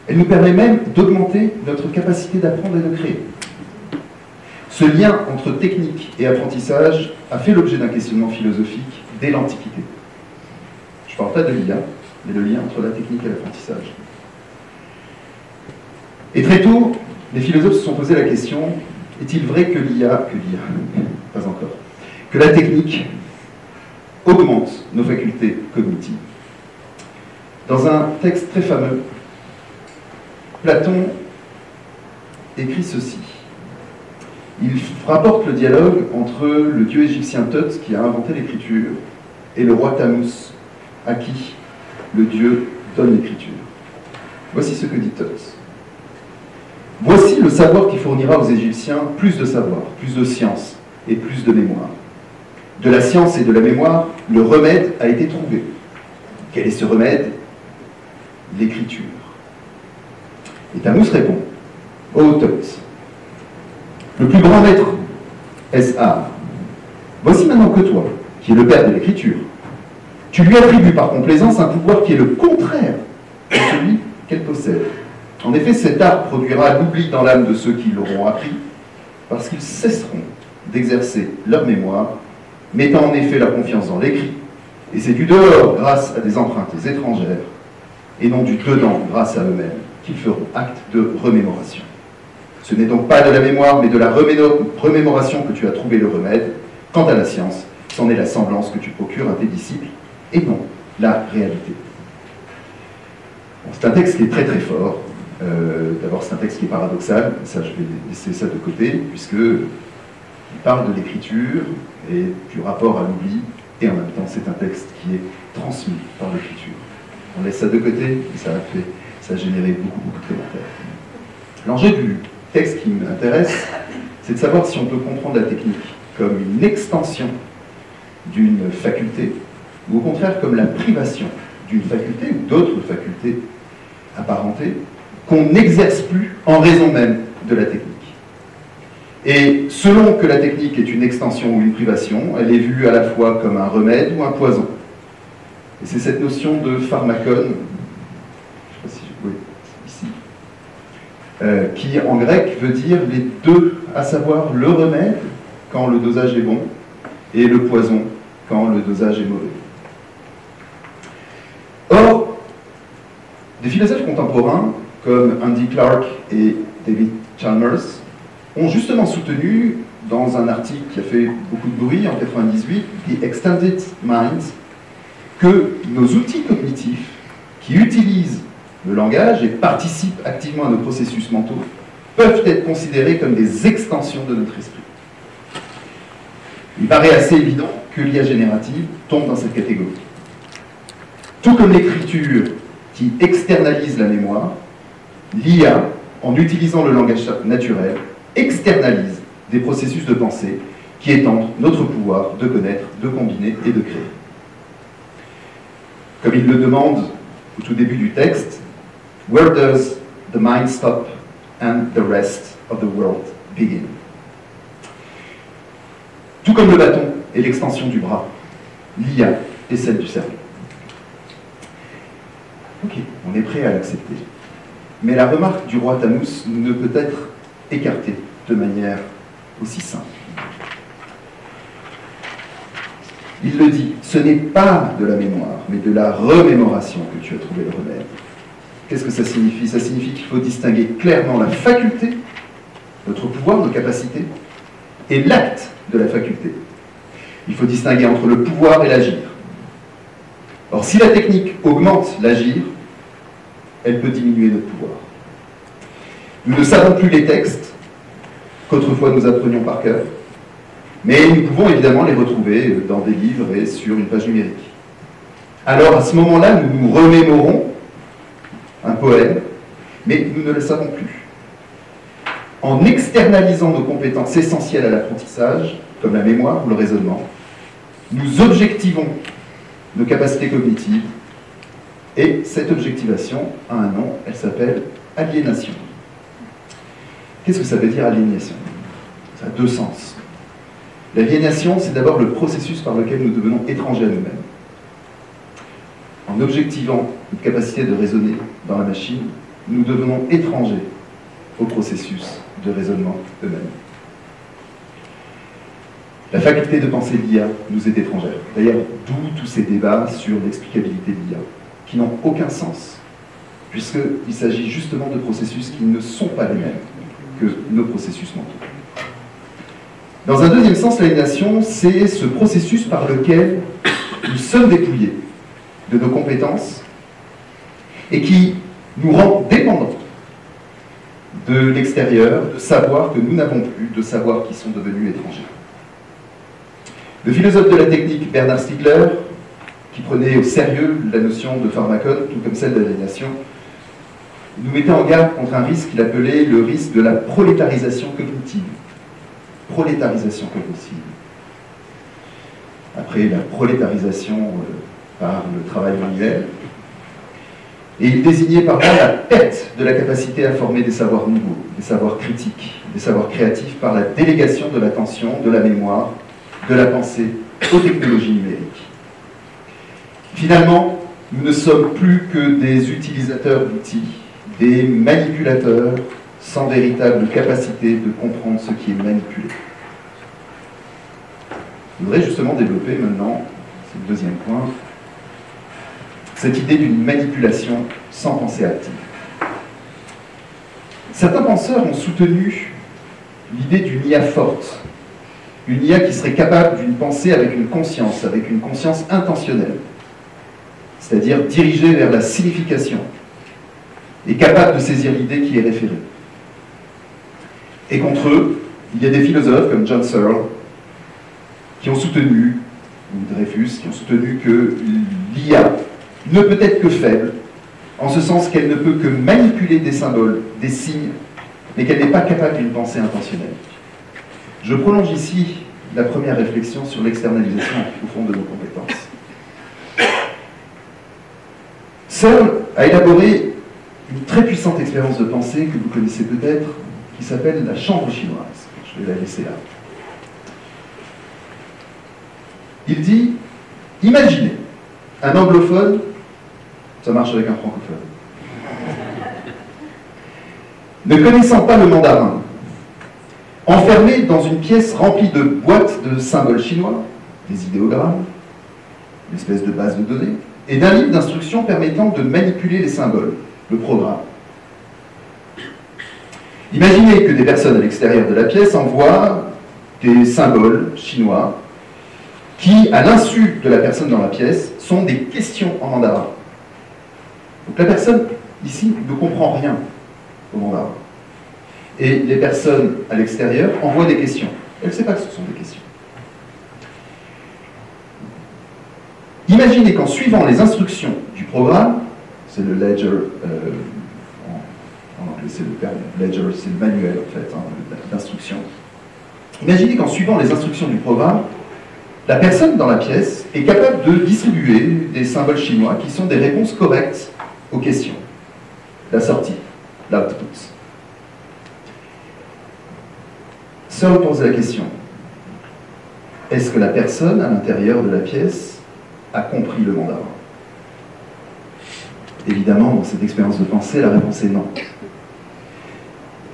Elle nous permet même d'augmenter notre capacité d'apprendre et de créer. Ce lien entre technique et apprentissage a fait l'objet d'un questionnement philosophique dès l'Antiquité. Je ne parle pas de l'IA, mais le lien entre la technique et l'apprentissage. Et très tôt, les philosophes se sont posé la question, est-il vrai que l'IA, pas encore, que la technique augmente nos facultés cognitives? Dans un texte très fameux, Platon écrit ceci. Il rapporte le dialogue entre le dieu égyptien Thoth, qui a inventé l'écriture, et le roi Tammuz, à qui le dieu donne l'écriture. Voici ce que dit Thoth. Voici le savoir qui fournira aux Égyptiens plus de savoir, plus de science et plus de mémoire. de la science et de la mémoire, le remède a été trouvé. Quel est ce remède? L'écriture. Et Tammuz répond, ô Thoth, le plus grand maître est art. Voici maintenant que toi, qui es le père de l'écriture, tu lui attribues par complaisance un pouvoir qui est le contraire de celui qu'elle possède. En effet, cet art produira l'oubli dans l'âme de ceux qui l'auront appris, parce qu'ils cesseront d'exercer leur mémoire, mettant en effet leur confiance dans l'écrit, et c'est du dehors grâce à des empreintes étrangères, et non du dedans grâce à eux-mêmes, qu'ils feront acte de remémoration. Ce n'est donc pas de la mémoire, mais de la remémoration que tu as trouvé le remède. Quant à la science, c'en est la semblance que tu procures à tes disciples, et non la réalité. Bon, c'est un texte qui est très très fort. D'abord, c'est un texte qui est paradoxal, ça je vais laisser ça de côté, puisqu'il parle de l'écriture et du rapport à l'oubli, et en même temps c'est un texte qui est transmis par l'écriture. On laisse ça de côté, et ça a généré beaucoup de commentaires. L'enjeu du texte qui m'intéresse, c'est de savoir si on peut comprendre la technique comme une extension d'une faculté, ou au contraire comme la privation d'une faculté ou d'autres facultés apparentées, qu'on n'exerce plus en raison même de la technique. Et selon que la technique est une extension ou une privation, elle est vue à la fois comme un remède ou un poison. Et c'est cette notion de pharmakon, je ne sais pas si je peux, ici, qui en grec veut dire les deux, à savoir le remède quand le dosage est bon et le poison quand le dosage est mauvais. Or, des philosophes contemporains comme Andy Clark et David Chalmers ont justement soutenu, dans un article qui a fait beaucoup de bruit en 1998, The Extended Minds, que nos outils cognitifs qui utilisent le langage et participent activement à nos processus mentaux peuvent être considérés comme des extensions de notre esprit. Il paraît assez évident que l'IA générative tombe dans cette catégorie. Tout comme l'écriture qui externalise la mémoire, l'IA, en utilisant le langage naturel, externalise des processus de pensée qui étendent notre pouvoir de connaître, de combiner et de créer. Comme il le demande au tout début du texte, « Where does the mind stop and the rest of the world begin ?» Tout comme le bâton est l'extension du bras, l'IA est celle du cerveau. Ok, on est prêt à l'accepter. Mais la remarque du roi Tammuz ne peut être écartée de manière aussi simple. Il le dit, ce n'est pas de la mémoire, mais de la remémoration que tu as trouvé le remède. Qu'est-ce que ça signifie? Ça signifie qu'il faut distinguer clairement la faculté, notre pouvoir, nos capacités, et l'acte de la faculté. Il faut distinguer entre le pouvoir et l'agir. Or, si la technique augmente l'agir, elle peut diminuer notre pouvoir. Nous ne savons plus les textes qu'autrefois nous apprenions par cœur, mais nous pouvons évidemment les retrouver dans des livres et sur une page numérique. Alors, à ce moment-là, nous nous remémorons un poème, mais nous ne le savons plus. En externalisant nos compétences essentielles à l'apprentissage, comme la mémoire ou le raisonnement, nous objectivons nos capacités cognitives, et cette objectivation a un nom, elle s'appelle aliénation. Qu'est-ce que ça veut dire aliénation? Ça a deux sens. L'aliénation, c'est d'abord le processus par lequel nous devenons étrangers à nous-mêmes. En objectivant notre capacité de raisonner dans la machine, nous devenons étrangers au processus de raisonnement eux-mêmes. La faculté de penser de l'IA nous est étrangère. D'ailleurs, d'où tous ces débats sur l'explicabilité de l'IA, qui n'ont aucun sens, puisqu'il s'agit justement de processus qui ne sont pas les mêmes que nos processus mentaux. Dans un deuxième sens, l'aliénation, c'est ce processus par lequel nous sommes dépouillés de nos compétences et qui nous rend dépendants de l'extérieur, de savoirs que nous n'avons plus, de savoirs qui sont devenus étrangers. Le philosophe de la technique Bernard Stiegler, qui prenait au sérieux la notion de pharmakon, tout comme celle d'aliénation, nous mettait en garde contre un risque qu'il appelait le risque de la prolétarisation cognitive. Prolétarisation cognitive. après la prolétarisation par le travail manuel. Et il désignait par là la perte de la capacité à former des savoirs nouveaux, des savoirs critiques, des savoirs créatifs par la délégation de l'attention, de la mémoire, de la pensée aux technologies numériques. Finalement, nous ne sommes plus que des utilisateurs d'outils, des manipulateurs sans véritable capacité de comprendre ce qui est manipulé. Je voudrais justement développer maintenant, c'est le deuxième point, cette idée d'une manipulation sans pensée active. Certains penseurs ont soutenu l'idée d'une IA forte, une IA qui serait capable d'une pensée avec une conscience intentionnelle, c'est-à-dire dirigée vers la signification, et capable de saisir l'idée qui est référée. Et contre eux, il y a des philosophes comme John Searle qui ont soutenu, ou Dreyfus, qui ont soutenu que l'IA ne peut être que faible, en ce sens qu'elle ne peut que manipuler des symboles, des signes, mais qu'elle n'est pas capable d'une pensée intentionnelle. Je prolonge ici la première réflexion sur l'externalisation au fond de nos compétences. Searle a élaboré une très puissante expérience de pensée que vous connaissez peut-être, qui s'appelle la chambre chinoise. Je vais la laisser là. Il dit, imaginez un anglophone, ça marche avec un francophone, ne connaissant pas le mandarin, enfermé dans une pièce remplie de boîtes de symboles chinois, des idéogrammes, une espèce de base de données, et d'un livre d'instructions permettant de manipuler les symboles, le programme. Imaginez que des personnes à l'extérieur de la pièce envoient des symboles chinois qui, à l'insu de la personne dans la pièce, sont des questions en mandarin. Donc la personne, ici, ne comprend rien au mandarin. Et les personnes à l'extérieur envoient des questions. Elle ne sait pas que ce sont des questions. Imaginez qu'en suivant les instructions du programme, c'est le ledger, en anglais c'est le terme, ledger, c'est le manuel en fait, d'instructions. Imaginez qu'en suivant les instructions du programme, la personne dans la pièce est capable de distribuer des symboles chinois qui sont des réponses correctes aux questions. La sortie, l'output. Searle pose la question, est-ce que la personne à l'intérieur de la pièce a compris le mandarin? Évidemment, dans cette expérience de pensée, la réponse est non.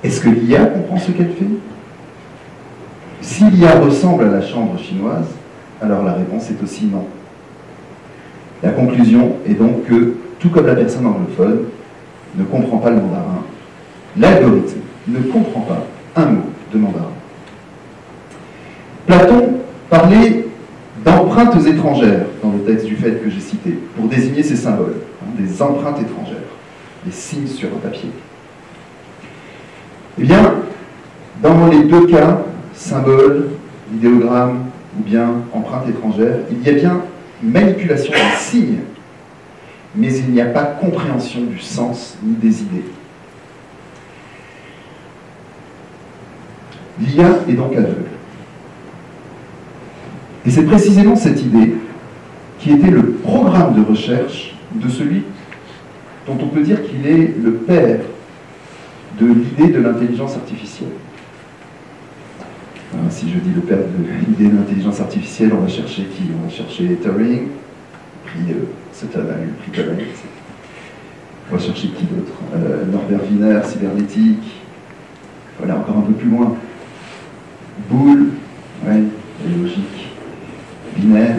Est-ce que l'IA comprend ce qu'elle fait? Si l'IA ressemble à la chambre chinoise, alors la réponse est aussi non. La conclusion est donc que, tout comme la personne anglophone ne comprend pas le mandarin, l'algorithme ne comprend pas un mot de mandarin. Platon parlait d'empreintes étrangères dans le texte du fait que j'ai cité, pour désigner ces symboles, des empreintes étrangères, des signes sur un papier. Eh bien, dans les deux cas, symboles, idéogrammes ou bien empreintes étrangères, il y a bien manipulation des signes, mais il n'y a pas compréhension du sens ni des idées. L'IA est donc aveugle. Et c'est précisément cette idée qui était le programme de recherche de celui dont on peut dire qu'il est le père de l'idée de l'intelligence artificielle. Alors, si je dis le père de l'idée de l'intelligence artificielle, on va chercher qui? On va chercher Turing, c'est un prix Turing. On va chercher qui d'autre? Norbert Wiener, cybernétique. Voilà, encore un peu plus loin. Boole, ouais, la logique. Binaire.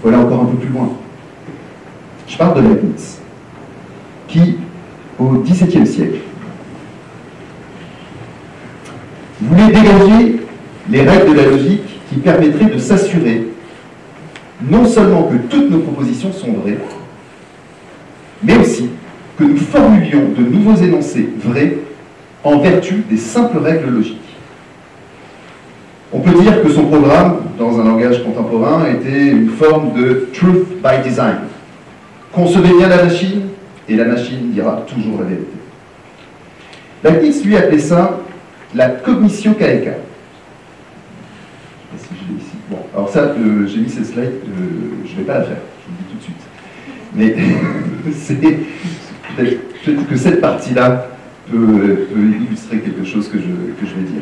Voilà encore un peu plus loin. Je parle de Leibniz, qui, au XVIIe siècle, voulait dégager les règles de la logique qui permettraient de s'assurer non seulement que toutes nos propositions sont vraies, mais aussi que nous formulions de nouveaux énoncés vrais en vertu des simples règles logiques. On peut dire que son programme, dans un langage contemporain, était une forme de truth by design. Concevez bien la machine, et la machine dira toujours la vérité. Leibniz, lui, appelait ça la cognitio caeca. Je ne sais pas si je l'ai ici. Bon. Alors ça, j'ai mis cette slide, je ne vais pas la faire, je vous le dis tout de suite. Mais c'est peut-être que cette partie-là peut illustrer quelque chose que je vais dire.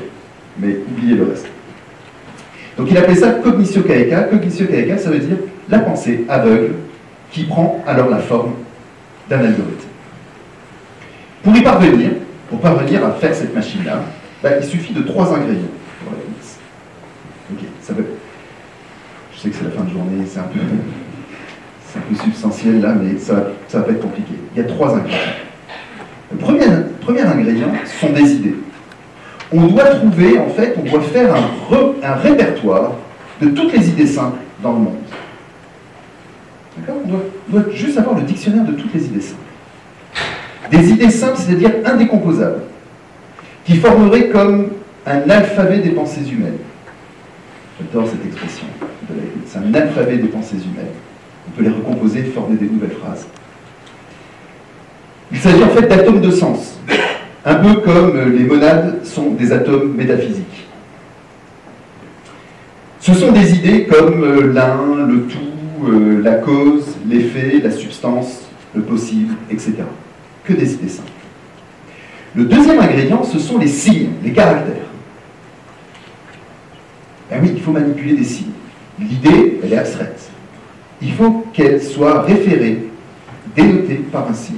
Mais oubliez le reste. Donc il appelait ça cognitio caeca. Cognitio caeca, ça veut dire la pensée aveugle qui prend alors la forme d'un algorithme. Pour parvenir à faire cette machine-là, il suffit de 3 ingrédients pour la mix. Ok, ça veut. Je sais que c'est la fin de journée, c'est un peu substantiel là, mais ça va pas être compliqué. Il y a 3 ingrédients. Le premier ingrédient sont des idées. On doit trouver, en fait, on doit faire un répertoire de toutes les idées simples dans le monde. D'accord ? On doit juste avoir le dictionnaire de toutes les idées simples. Des idées simples, c'est-à-dire indécomposables, qui formeraient comme un alphabet des pensées humaines. J'adore cette expression. C'est un alphabet des pensées humaines. On peut les recomposer, former des nouvelles phrases. Il s'agit en fait d'atomes de sens, un peu comme les monades sont des atomes métaphysiques. Ce sont des idées comme l'un, le tout, la cause, l'effet, la substance, le possible, etc. Que des idées simples. Le deuxième ingrédient, ce sont les signes, les caractères. Ben oui, il faut manipuler des signes. L'idée, elle est abstraite. Il faut qu'elle soit référée, dénotée par un signe.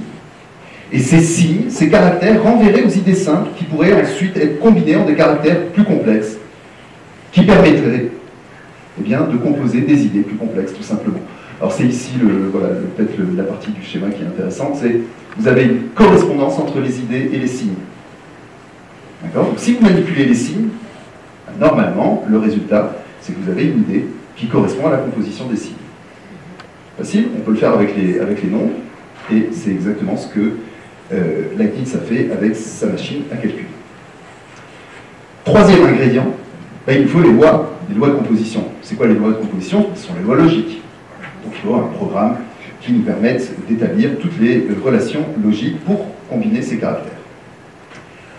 Et ces signes, ces caractères renverraient aux idées simples qui pourraient ensuite être combinés en des caractères plus complexes, qui permettraient de composer des idées plus complexes, tout simplement. Alors c'est ici peut-être la partie du schéma qui est intéressante, c'est vous avez une correspondance entre les idées et les signes. D'accord ? Donc si vous manipulez les signes, normalement, le résultat, c'est que vous avez une idée qui correspond à la composition des signes. Facile, on peut le faire avec les nombres, et c'est exactement ce que Leibniz a fait avec sa machine à calculer. Troisième ingrédient, il nous faut les lois de composition. C'est quoi les lois de composition ? Ce sont les lois logiques. Donc il faut un programme qui nous permette d'établir toutes les relations logiques pour combiner ces caractères.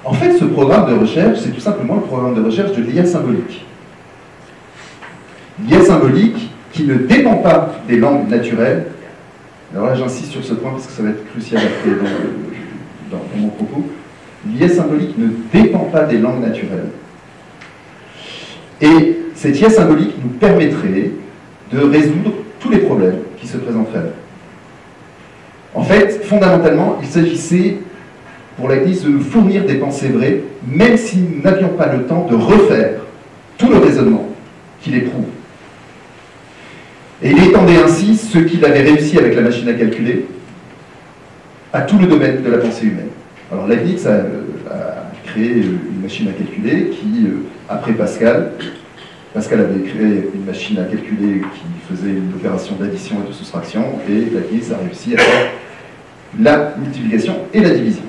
En fait, ce programme de recherche, c'est tout simplement le programme de recherche de l'IA symbolique. L'IA symbolique qui ne dépend pas des langues naturelles. Alors là, j'insiste sur ce point parce que ça va être crucial après dans mon propos. L'IA symbolique ne dépend pas des langues naturelles. Et cette IA symbolique nous permettrait de résoudre tous les problèmes qui se présenteraient à nous. En fait, fondamentalement, il s'agissait pour Leibniz de nous fournir des pensées vraies, même si nous n'avions pas le temps de refaire tout le raisonnement qu'il éprouve. Et il étendait ainsi ce qu'il avait réussi avec la machine à calculer à tout le domaine de la pensée humaine. Alors Leibniz a créé une machine à calculer qui, après Pascal avait créé une machine à calculer qui faisait une opération d'addition et de soustraction, et Leibniz a réussi à faire la multiplication et la division.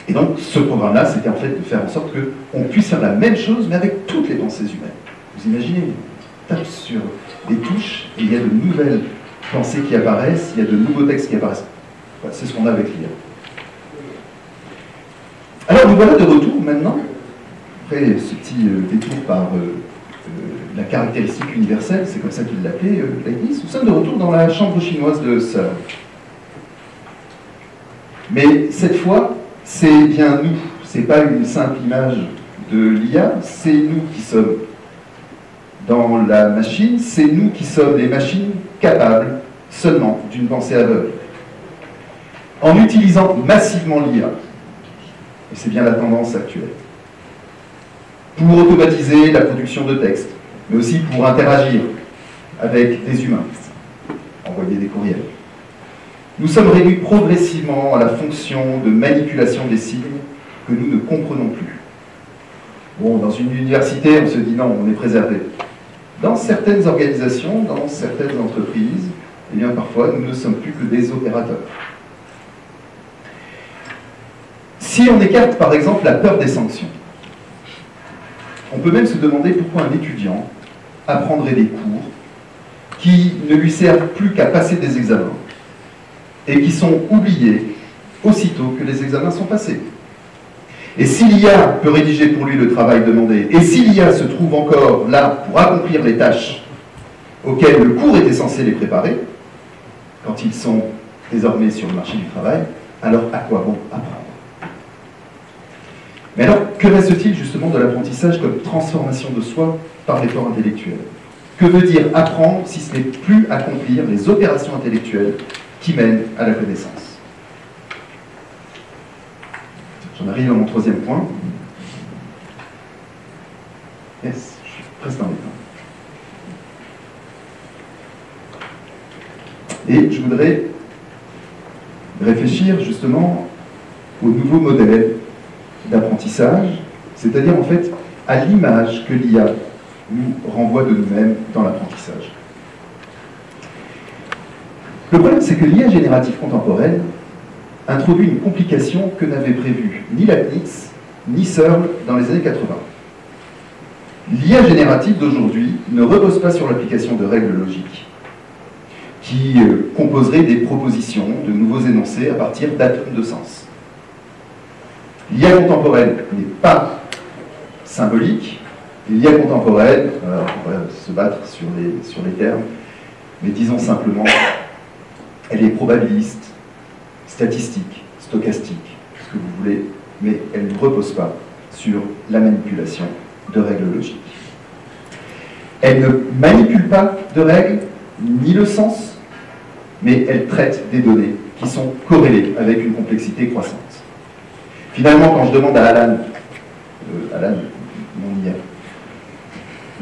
Et donc ce programme-là, c'était en fait de faire en sorte qu'on puisse faire la même chose, mais avec toutes les pensées humaines. Vous imaginez, on tape sur des touches, et il y a de nouvelles pensées qui apparaissent, il y a de nouveaux textes qui apparaissent. Voilà, c'est ce qu'on a avec l'IA. Alors nous voilà de retour maintenant, après ce petit détour par la caractéristique universelle, c'est comme ça qu'il l'appelait Leibniz, nous sommes de retour dans la chambre chinoise de Searle. Mais cette fois, c'est bien nous, c'est pas une simple image de l'IA, c'est nous qui sommes dans la machine, c'est nous qui sommes les machines capables seulement d'une pensée aveugle. En utilisant massivement l'IA, et c'est bien la tendance actuelle, pour automatiser la production de textes, mais aussi pour interagir avec des humains, envoyer des courriels. Nous sommes réduits progressivement à la fonction de manipulation des signes que nous ne comprenons plus. Bon, dans une université, on se dit non, on est préservé. Dans certaines organisations, dans certaines entreprises, eh bien parfois, nous ne sommes plus que des opérateurs. Si on écarte par exemple la peur des sanctions, on peut même se demander pourquoi un étudiant apprendrait des cours qui ne lui servent plus qu'à passer des examens et qui sont oubliés aussitôt que les examens sont passés. Et si l'IA peut rédiger pour lui le travail demandé, et si l'IA se trouve encore là pour accomplir les tâches auxquelles le cours était censé les préparer, quand ils sont désormais sur le marché du travail, alors à quoi bon apprendre? Mais alors, que reste-t-il justement de l'apprentissage comme transformation de soi par l'effort intellectuel? Que veut dire apprendre si ce n'est plus accomplir les opérations intellectuelles qui mènent à la connaissance? J'en arrive à mon troisième point. Yes, je suis presque dans les temps. Et je voudrais réfléchir justement au nouveau modèle d'apprentissage, c'est-à-dire en fait à l'image que l'IA nous renvoie de nous-mêmes dans l'apprentissage. Le problème, c'est que l'IA générative contemporaine introduit une complication que n'avait prévue ni Leibniz, ni Searle dans les années 80. L'IA générative d'aujourd'hui ne repose pas sur l'application de règles logiques qui composeraient des propositions, de nouveaux énoncés à partir d'atomes de sens. L'IA contemporaine n'est pas symbolique. L'IA contemporaine, on va se battre sur les termes, mais disons simplement, elle est probabiliste, statistique, stochastique, ce que vous voulez, mais elle ne repose pas sur la manipulation de règles logiques. Elle ne manipule pas de règles, ni le sens, mais elle traite des données qui sont corrélées avec une complexité croissante. Finalement, quand je demande à Alan, mon IA,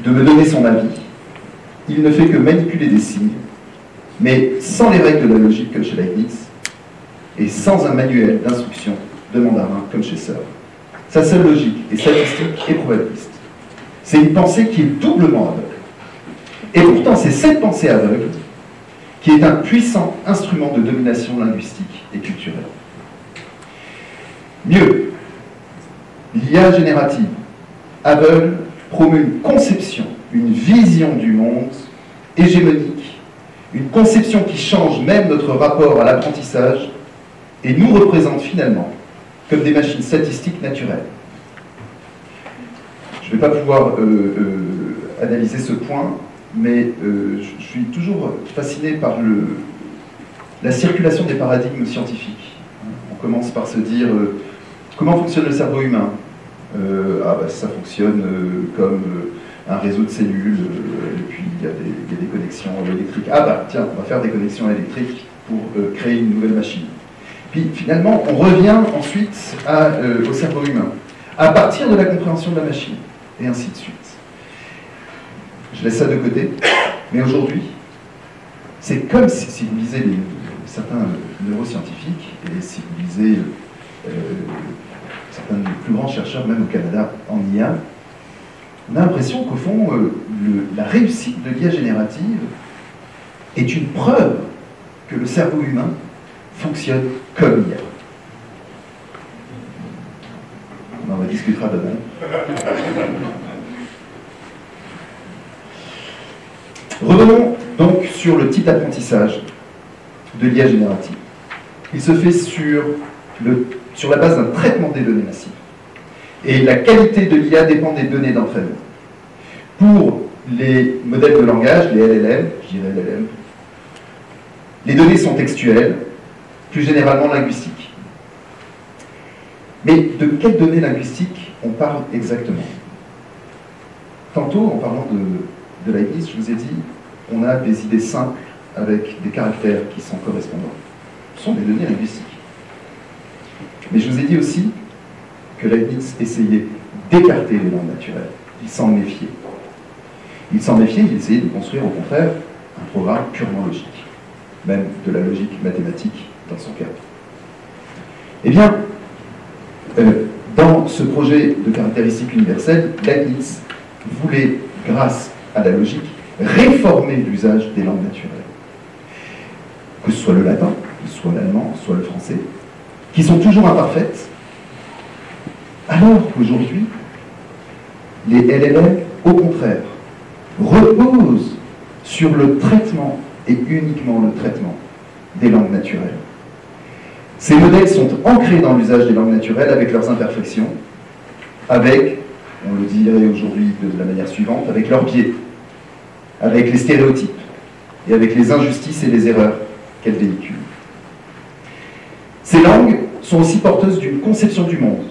de me donner son avis, il ne fait que manipuler des signes, mais sans les règles de la logique comme chez Leibniz, et sans un manuel d'instruction de mandarin comme chez Searle. Sa seule logique est statistique et probabiliste. C'est une pensée qui est doublement aveugle. Et pourtant, c'est cette pensée aveugle qui est un puissant instrument de domination linguistique et culturelle. Mieux, l'IA générative, aveugle, promeut une conception, une vision du monde hégémonique, une conception qui change même notre rapport à l'apprentissage et nous représente finalement comme des machines statistiques naturelles. Je ne vais pas pouvoir analyser ce point, mais je suis toujours fasciné par la circulation des paradigmes scientifiques. On commence par se dire comment fonctionne le cerveau humain? Ça fonctionne comme un réseau de cellules, et puis il y a des connexions électriques. Tiens, on va faire des connexions électriques pour créer une nouvelle machine. Puis finalement, on revient ensuite au cerveau humain, à partir de la compréhension de la machine, et ainsi de suite. Je laisse ça de côté, mais aujourd'hui, c'est comme si vous lisez certains neuroscientifiques, et si vous lisez certains des plus grands chercheurs, même au Canada, en IA, on a l'impression qu'au fond, la réussite de l'IA générative est une preuve que le cerveau humain fonctionne comme l'IA. On en discutera demain. Revenons donc sur le type d'apprentissage de l'IA générative. Il se fait sur la base d'un traitement des données massives. Et la qualité de l'IA dépend des données d'entraînement. Pour les modèles de langage, les LLM, je dirais LLM, les données sont textuelles, plus généralement linguistiques. Mais de quelles données linguistiques on parle exactement? Tantôt, en parlant de Leibniz, je vous ai dit, on a des idées simples avec des caractères qui sont correspondants. Ce sont des données linguistiques. Mais je vous ai dit aussi que Leibniz essayait d'écarter les langues naturelles. Il s'en méfiait. Il s'en méfiait, il essayait de construire au contraire un programme purement logique, même de la logique mathématique dans son cas. Eh bien, dans ce projet de caractéristiques universelles, Leibniz voulait, grâce à la logique, réformer l'usage des langues naturelles. Que ce soit le latin, que ce soit l'allemand, soit le français, qui sont toujours imparfaites, alors qu'aujourd'hui, les LLM, au contraire, reposent sur le traitement, et uniquement le traitement, des langues naturelles. Ces modèles sont ancrés dans l'usage des langues naturelles avec leurs imperfections, avec, on le dirait aujourd'hui de la manière suivante, avec leurs biais, avec les stéréotypes, et avec les injustices et les erreurs qu'elles véhiculent. Ces langues sont aussi porteuses d'une conception du monde,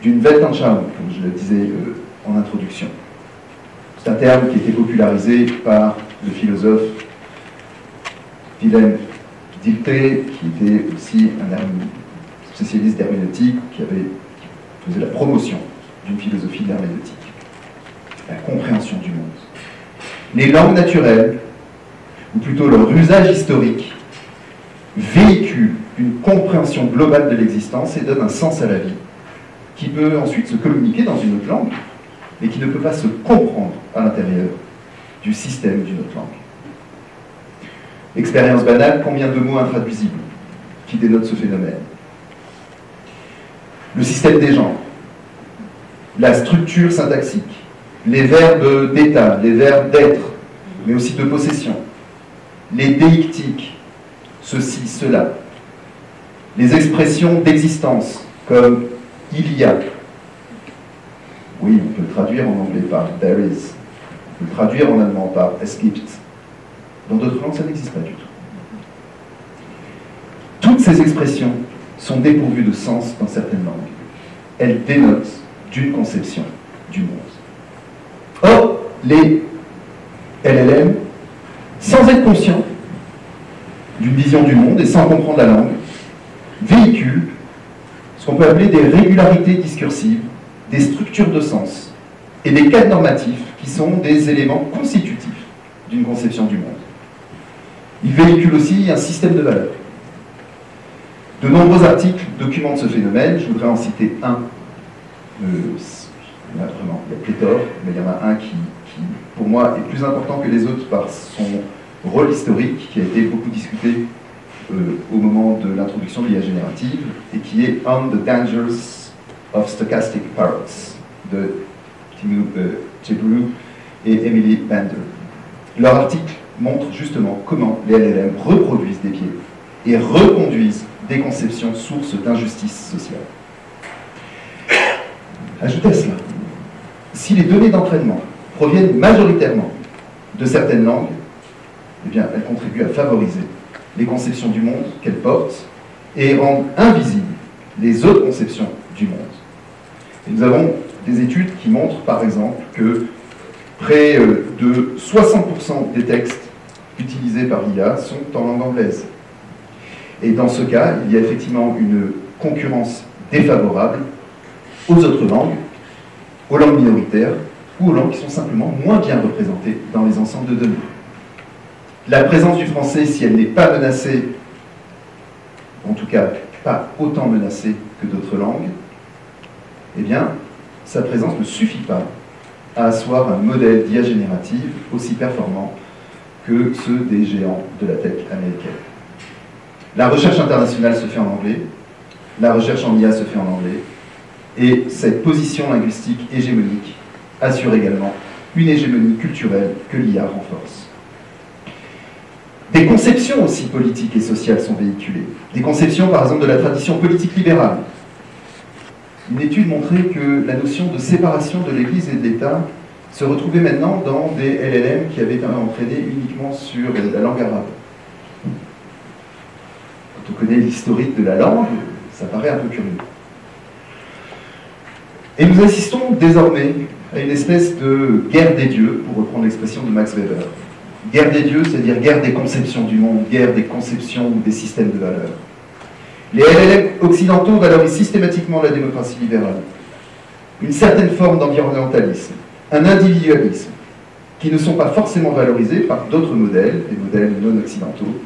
d'une Weltanschauung, comme je le disais en introduction. C'est un terme qui a été popularisé par le philosophe Wilhelm Dilthey, qui était aussi un spécialiste d'herméneutique, qui faisait la promotion d'une philosophie de l'herméneutique, la compréhension du monde. Les langues naturelles, ou plutôt leur usage historique, véhiculent une compréhension globale de l'existence et donnent un sens à la vie, qui peut ensuite se communiquer dans une autre langue, mais qui ne peut pas se comprendre à l'intérieur du système d'une autre langue. Expérience banale, combien de mots intraduisibles qui dénotent ce phénomène? Le système des genres, la structure syntaxique, les verbes d'état, les verbes d'être, mais aussi de possession, les déictiques, ceci, cela, les expressions d'existence, comme il y a. Oui, on peut le traduire en anglais par there is, on peut le traduire en allemand par es gibt. Dans d'autres langues, ça n'existe pas du tout. Toutes ces expressions sont dépourvues de sens dans certaines langues. Elles dénotent d'une conception du monde. Or, les LLM, sans être conscients d'une vision du monde et sans comprendre la langue, véhiculent ce qu'on peut appeler des régularités discursives, des structures de sens et des cadres normatifs qui sont des éléments constitutifs d'une conception du monde. Ils véhiculent aussi un système de valeurs. De nombreux articles documentent ce phénomène. Je voudrais en citer un. Il y en a vraiment, il y a pléthore, mais il y en a un qui, pour moi, est plus important que les autres par son rôle historique, qui a été beaucoup discuté au moment de l'introduction de l'IA générative, et qui est On the Dangers of Stochastic Parrots, de Tibru et Emily Bender. Leur article montre justement comment les LLM reproduisent des biais et reconduisent des conceptions sources d'injustice sociale. Ajoutez à cela, si les données d'entraînement proviennent majoritairement de certaines langues, eh bien, elles contribuent à favoriser les conceptions du monde qu'elles portent et rendent invisibles les autres conceptions du monde. Et nous avons des études qui montrent, par exemple, que près de 60% des textes utilisés par l'IA sont en langue anglaise. Et dans ce cas, il y a effectivement une concurrence défavorable aux autres langues, aux langues minoritaires ou aux langues qui sont simplement moins bien représentées dans les ensembles de données. La présence du français, si elle n'est pas menacée, en tout cas pas autant menacée que d'autres langues, eh bien, sa présence ne suffit pas à asseoir un modèle d'IA générative aussi performant que ceux des géants de la tech américaine. La recherche internationale se fait en anglais, la recherche en IA se fait en anglais, et cette position linguistique hégémonique assure également une hégémonie culturelle que l'IA renforce. Des conceptions aussi politiques et sociales sont véhiculées. Des conceptions, par exemple, de la tradition politique libérale. Une étude montrait que la notion de séparation de l'Église et de l'État se retrouvait maintenant dans des LLM qui avaient entraîné uniquement sur la langue arabe. Quand on connaît l'historique de la langue, ça paraît un peu curieux. Et nous assistons désormais à une espèce de guerre des dieux, pour reprendre l'expression de Max Weber. Guerre des dieux, c'est-à-dire guerre des conceptions du monde, guerre des conceptions ou des systèmes de valeurs. Les LLM occidentaux valorisent systématiquement la démocratie libérale, une certaine forme d'environnementalisme, un individualisme, qui ne sont pas forcément valorisés par d'autres modèles, des modèles non occidentaux,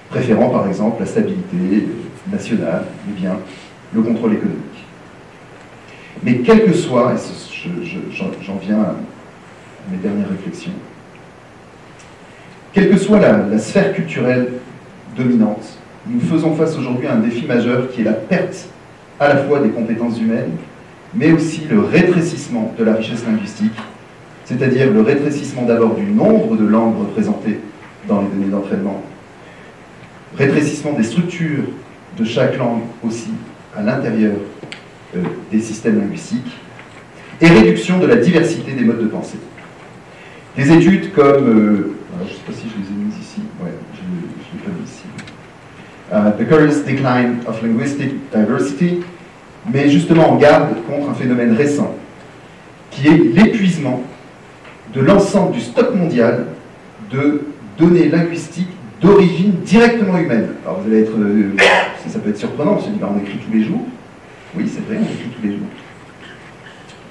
préférant par exemple la stabilité nationale ou bien le contrôle économique. Mais quel que soit, et j'en viens à mes dernières réflexions, quelle que soit la sphère culturelle dominante, nous faisons face aujourd'hui à un défi majeur qui est la perte à la fois des compétences humaines, mais aussi le rétrécissement de la richesse linguistique, c'est-à-dire le rétrécissement d'abord du nombre de langues représentées dans les données d'entraînement, rétrécissement des structures de chaque langue aussi à l'intérieur des systèmes linguistiques, et réduction de la diversité des modes de pensée. Des études comme, je ne sais pas si je les ai mises ici, ouais, je ne l'ai pas mis ici. The Curious Decline of Linguistic Diversity, met justement en garde contre un phénomène récent, qui est l'épuisement de l'ensemble du stock mondial de données linguistiques d'origine directement humaine. Alors vous allez être, ça peut être surprenant, on se dit, on écrit tous les jours. Oui, c'est vrai, on écrit tous les jours.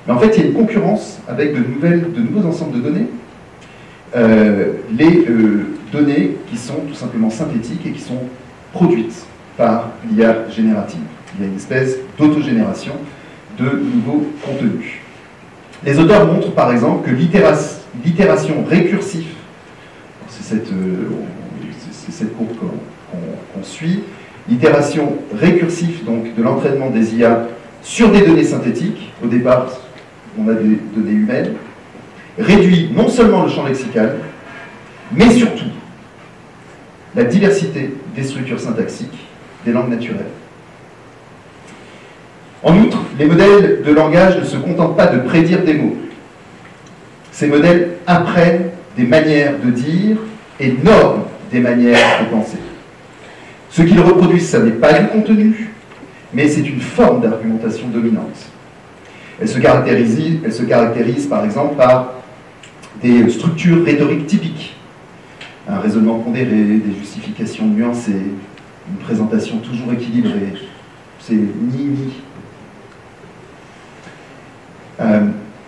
Mais en fait, il y a une concurrence avec de nouveaux ensembles de données. Les données qui sont tout simplement synthétiques et qui sont produites par l'IA générative. Il y a une espèce d'autogénération de nouveaux contenus. Les auteurs montrent par exemple que l'itération récursive, c'est cette courbe qu'on suit, l'itération récursive donc, de l'entraînement des IA sur des données synthétiques, au départ on a des données humaines, réduit non seulement le champ lexical, mais surtout la diversité des structures syntaxiques des langues naturelles. En outre, les modèles de langage ne se contentent pas de prédire des mots. Ces modèles apprennent des manières de dire et norment des manières de penser. Ce qu'ils reproduisent, ça n'est pas du contenu, mais c'est une forme d'argumentation dominante. Elle se caractérise par exemple par des structures rhétoriques typiques, un raisonnement pondéré, des justifications nuancées, une présentation toujours équilibrée, c'est ni-ni.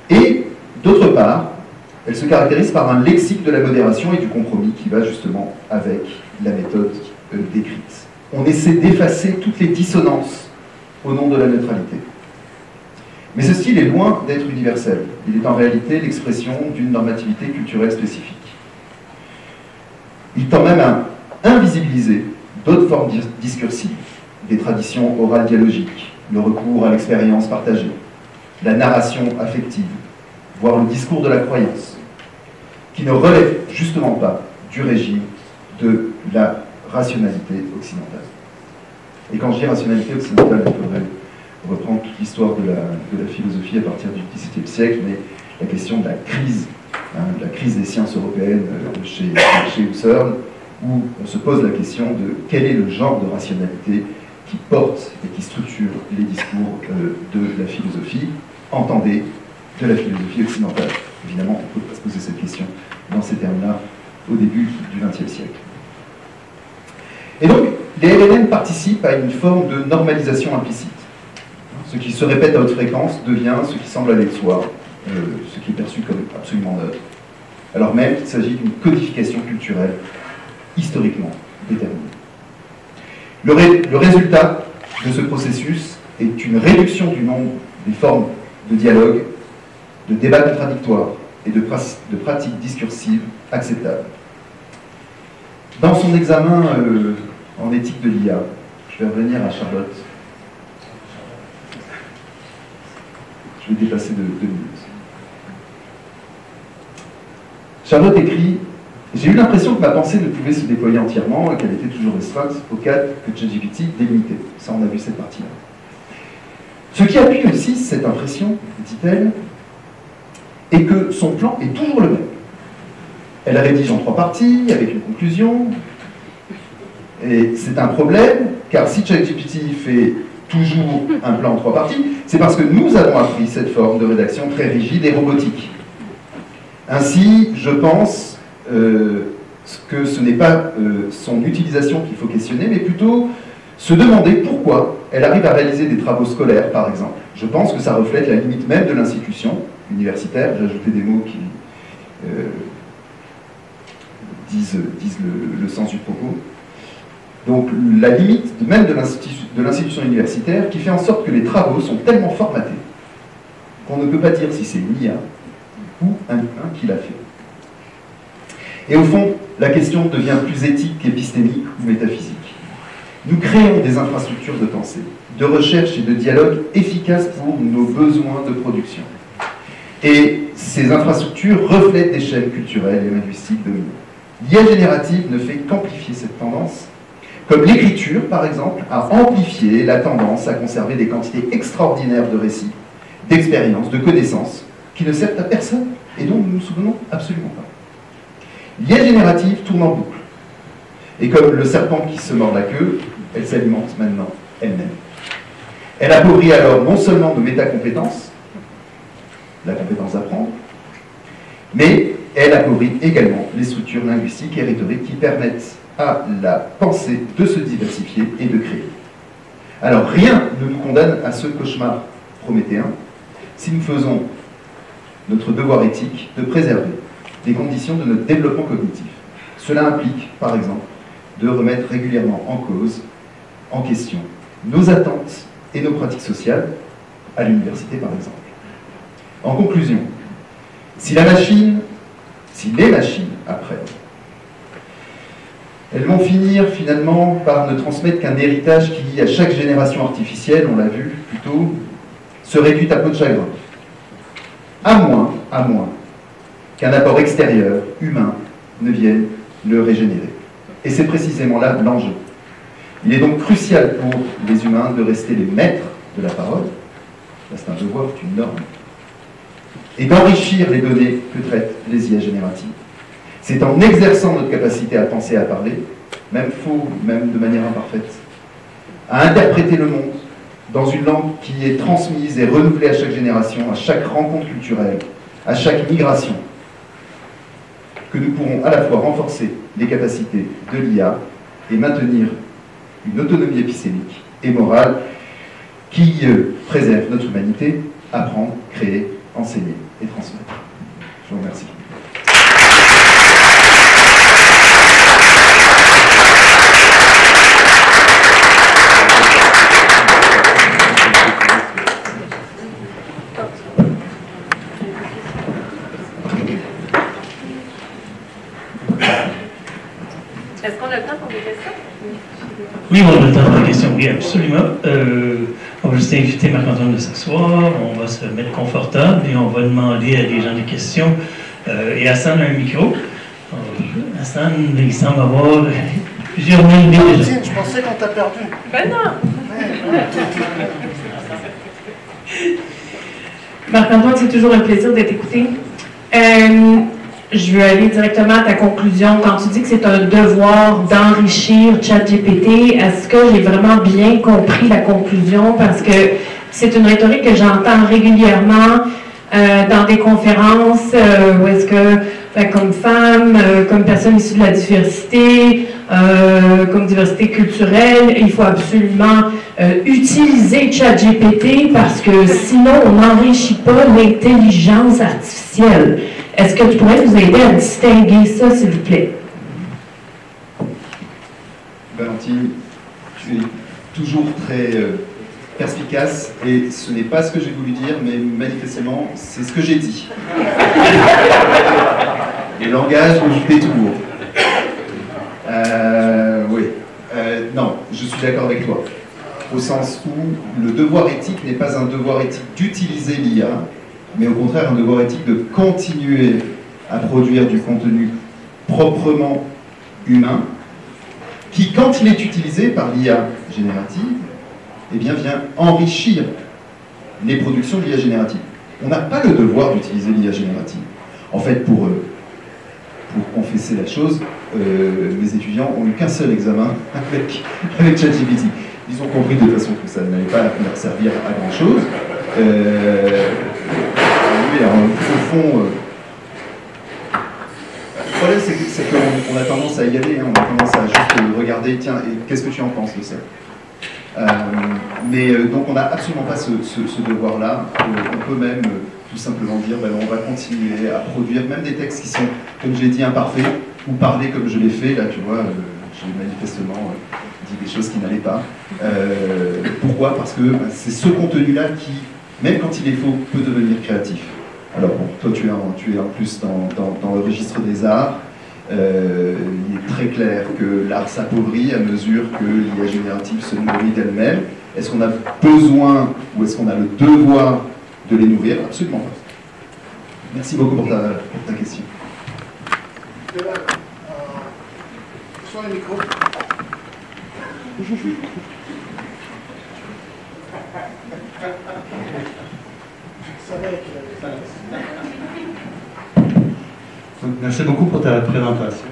Et d'autre part, elle se caractérise par un lexique de la modération et du compromis qui va justement avec la méthode décrite. On essaie d'effacer toutes les dissonances au nom de la neutralité. Mais ce style est loin d'être universel. Il est en réalité l'expression d'une normativité culturelle spécifique. Il tend même à invisibiliser d'autres formes discursives, des traditions orales dialogiques, le recours à l'expérience partagée, la narration affective, voire le discours de la croyance, qui ne relève justement pas du régime de la rationalité occidentale. Et quand je dis rationalité occidentale, il faudrait reprendre toute l'histoire de la philosophie à partir du XVIIe siècle, mais la question de la crise des sciences européennes chez Husserl, où on se pose la question de quel est le genre de rationalité qui porte et qui structure les discours de la philosophie, entendez, de la philosophie occidentale. Évidemment, on ne peut pas se poser cette question dans ces termes-là au début du XXe siècle. Et donc, les LLM participent à une forme de normalisation implicite. Ce qui se répète à haute fréquence devient ce qui semble aller de soi, ce qui est perçu comme absolument neutre, alors même qu'il s'agit d'une codification culturelle historiquement déterminée. Le résultat de ce processus est une réduction du nombre des formes de dialogue, de débats contradictoires et de pratiques discursives acceptables. Dans son examen en éthique de l'IA, je vais revenir à Charlotte. Je vais dépasser de 2 minutes. Charlotte écrit « J'ai eu l'impression que ma pensée ne pouvait se déployer entièrement et qu'elle était toujours restreinte au cadre que ChatGPT délimitait. » Ça, on a vu cette partie-là. Ce qui appuie aussi cette impression, dit-elle, est que son plan est toujours le même. Elle rédige en 3 parties, avec une conclusion. Et c'est un problème, car si ChatGPT fait toujours un plan en 3 parties, c'est parce que nous avons appris cette forme de rédaction très rigide et robotique. Ainsi, je pense que ce n'est pas son utilisation qu'il faut questionner, mais plutôt se demander pourquoi elle arrive à réaliser des travaux scolaires, par exemple. Je pense que ça reflète la limite même de l'institution universitaire. J'ai ajouté des mots qui disent le sens du propos. Donc la limite même de l'institution universitaire qui fait en sorte que les travaux sont tellement formatés qu'on ne peut pas dire si c'est une IA ou un humain qui l'a fait. Et au fond, la question devient plus éthique qu'épistémique ou métaphysique. Nous créons des infrastructures de pensée, de recherche et de dialogue efficaces pour nos besoins de production. Et ces infrastructures reflètent des chaînes culturelles et linguistiques dominantes. L'IA générative ne fait qu'amplifier cette tendance, comme l'écriture, par exemple, a amplifié la tendance à conserver des quantités extraordinaires de récits, d'expériences, de connaissances, qui ne servent à personne et dont nous nous souvenons absolument pas. L'IA générative tourne en boucle. Et comme le serpent qui se mord la queue, elle s'alimente maintenant elle-même. Elle appauvrit alors non seulement nos métacompétences, la compétence d'apprendre, mais elle appauvrit également les structures linguistiques et rhétoriques qui permettent à la pensée de se diversifier et de créer. Alors rien ne nous condamne à ce cauchemar prométhéen si nous faisons notre devoir éthique de préserver les conditions de notre développement cognitif. Cela implique, par exemple, de remettre régulièrement en cause, en question, nos attentes et nos pratiques sociales, à l'université par exemple. En conclusion, si les machines apprennent, elles vont finir finalement par ne transmettre qu'un héritage qui, à chaque génération artificielle, on l'a vu plus tôt, se réduit à peau de chagrin. À moins qu'un apport extérieur, humain, ne vienne le régénérer. Et c'est précisément là l'enjeu. Il est donc crucial pour les humains de rester les maîtres de la parole, là c'est un devoir, c'est une norme, et d'enrichir les données que traitent les IA génératives. C'est en exerçant notre capacité à penser et à parler, même faux, même de manière imparfaite, à interpréter le monde dans une langue qui est transmise et renouvelée à chaque génération, à chaque rencontre culturelle, à chaque migration, que nous pourrons à la fois renforcer les capacités de l'IA et maintenir une autonomie épistémique et morale qui préserve notre humanité, apprendre, créer, enseigner et transmettre. Je vous remercie. Est-ce qu'on a le temps pour des questions? Oui, on a le temps pour des questions, oui, absolument. On va juste inviter Marc-Antoine de s'asseoir, on va se mettre confortable et on va demander à des gens des questions. Et Hassan a un micro. Hassan, il semble avoir plusieurs mille déjà. Je pensais qu'on t'a perdu. Ben non! Marc-Antoine, c'est toujours un plaisir de t'écouter. Je veux aller directement à ta conclusion. Quand tu dis que c'est un devoir d'enrichir ChatGPT, est-ce que j'ai vraiment bien compris la conclusion? Parce que c'est une rhétorique que j'entends régulièrement dans des conférences où est-ce que, comme femme, comme personne issue de la diversité, comme diversité culturelle, il faut absolument utiliser ChatGPT parce que sinon on n'enrichit pas l'intelligence artificielle. Est-ce que tu pourrais nous aider à distinguer ça, s'il vous plaît? Valentine, tu es toujours très perspicace et ce n'est pas ce que j'ai voulu dire, mais manifestement, c'est ce que j'ai dit. Et le langage me fait toujours. Oui. Non, je suis d'accord avec toi. Au sens où le devoir éthique n'est pas un devoir éthique d'utiliser l'IA, mais au contraire un devoir éthique de continuer à produire du contenu proprement humain, qui, quand il est utilisé par l'IA générative, eh bien, vient enrichir les productions de l'IA générative. On n'a pas le devoir d'utiliser l'IA générative. En fait, pour confesser la chose, mes étudiants ont eu qu'un seul examen avec ChatGPT. Ils ont compris de toute façon que ça n'allait pas leur servir à grand-chose. Oui, alors, au fond, le problème c'est qu'on a tendance à y aller, hein, on a tendance à juste regarder, tiens, et qu'est-ce que tu en penses de ça? Donc on n'a absolument pas ce devoir-là. On peut même tout simplement dire, ben, on va continuer à produire même des textes qui sont, comme j'ai dit, imparfaits, ou parler comme je l'ai fait, là tu vois, j'ai manifestement dit des choses qui n'allaient pas. Pourquoi? Parce que c'est ce contenu-là qui, même quand il est faux, peut devenir créatif. Alors bon, toi tu es en plus dans le registre des arts. Il est très clair que l'art s'appauvrit à mesure que l'IA générative se nourrit d'elle-même. Est-ce qu'on a besoin ou est-ce qu'on a le devoir de les nourrir? Absolument pas. Merci beaucoup pour ta question. Sur le micro. Ça va être... Donc, merci beaucoup pour ta présentation.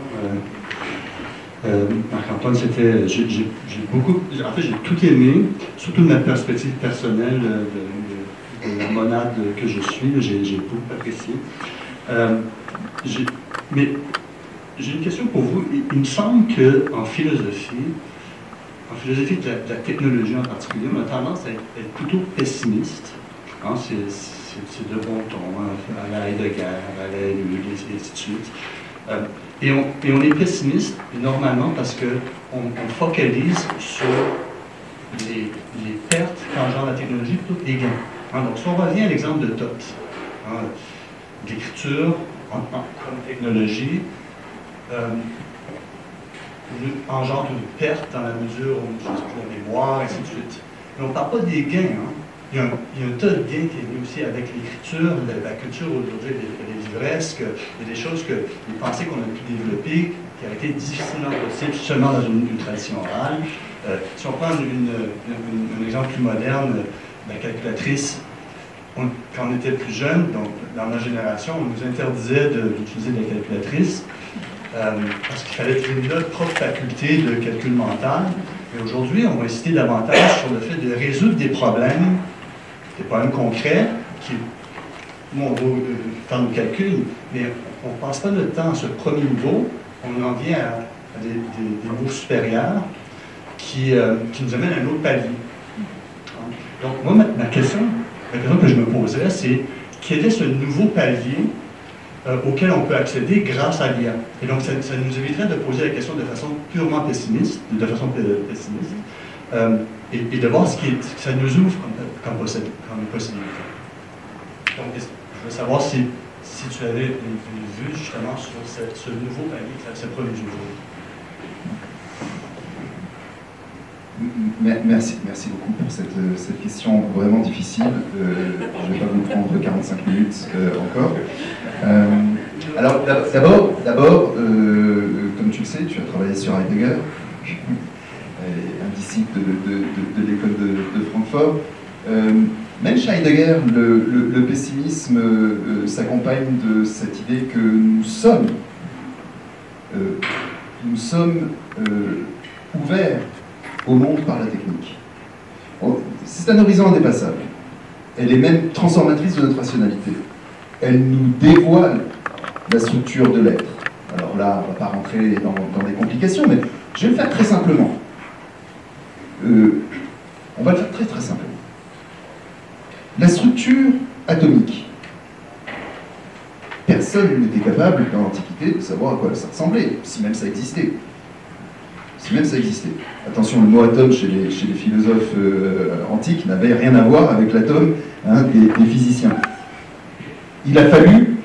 Marc-Antoine, j'ai tout aimé, surtout de ma perspective personnelle de la monade que je suis, j'ai beaucoup apprécié. Mais j'ai une question pour vous. Il me semble qu'en philosophie de la technologie en particulier, on a tendance à être plutôt pessimiste. Hein, c'est de bon ton, hein, à la Heidegger, à la Luc, et ainsi de suite. Et on est pessimiste normalement parce qu'on focalise sur les pertes qu'engendre la technologie plutôt que les gains. Hein, donc, si on revient à l'exemple de Tot, hein, l'écriture comme technologie engendre une perte dans la mesure où on n'utilise plus la mémoire, et ainsi de suite. Mais on ne parle pas des gains. Hein. Il y a un tas de gains qui est venu aussi avec l'écriture, la culture aujourd'hui, les livresques, il y a des choses que les pensées qu'on a pu développer qui auraient été difficilement possibles seulement dans une tradition orale. Si on prend un exemple plus moderne, la calculatrice, quand on était plus jeune, donc dans ma génération, on nous interdisait d'utiliser la calculatrice parce qu'il fallait utiliser notre propre faculté de calcul mental. Mais aujourd'hui, on va insister davantage sur le fait de résoudre des problèmes concrets, nous, on va faire nos calculs, mais on ne passe pas notre temps à ce premier niveau, on en vient à des niveaux supérieurs qui nous amènent à un autre palier. Donc, moi, la question que je me posais, c'est quel est ce nouveau palier auquel on peut accéder grâce à l'IA? Et donc, ça nous éviterait de poser la question de façon purement pessimiste, et de voir ce que ça nous ouvre comme possibilité. Donc, je veux savoir si tu avais une vue justement sur ce nouveau palier, ce premier niveau. Merci beaucoup pour cette question vraiment difficile. Je ne vais pas vous prendre 45 minutes encore. Alors d'abord, comme tu le sais, tu as travaillé sur Heidegger, un disciple de l'école de Francfort. Même chez Heidegger, le pessimisme s'accompagne de cette idée que nous sommes ouverts au monde par la technique. C'est un horizon indépassable. Elle est même transformatrice de notre rationalité. Elle nous dévoile la structure de l'être. Alors là, on ne va pas rentrer dans des complications, mais je vais le faire très simplement. On va le faire très très simplement. La structure atomique. Personne n'était capable dans l'Antiquité de savoir à quoi ça ressemblait, si même ça existait. Attention, le mot atome chez les philosophes antiques n'avait rien à voir avec l'atome des physiciens. Il a fallu,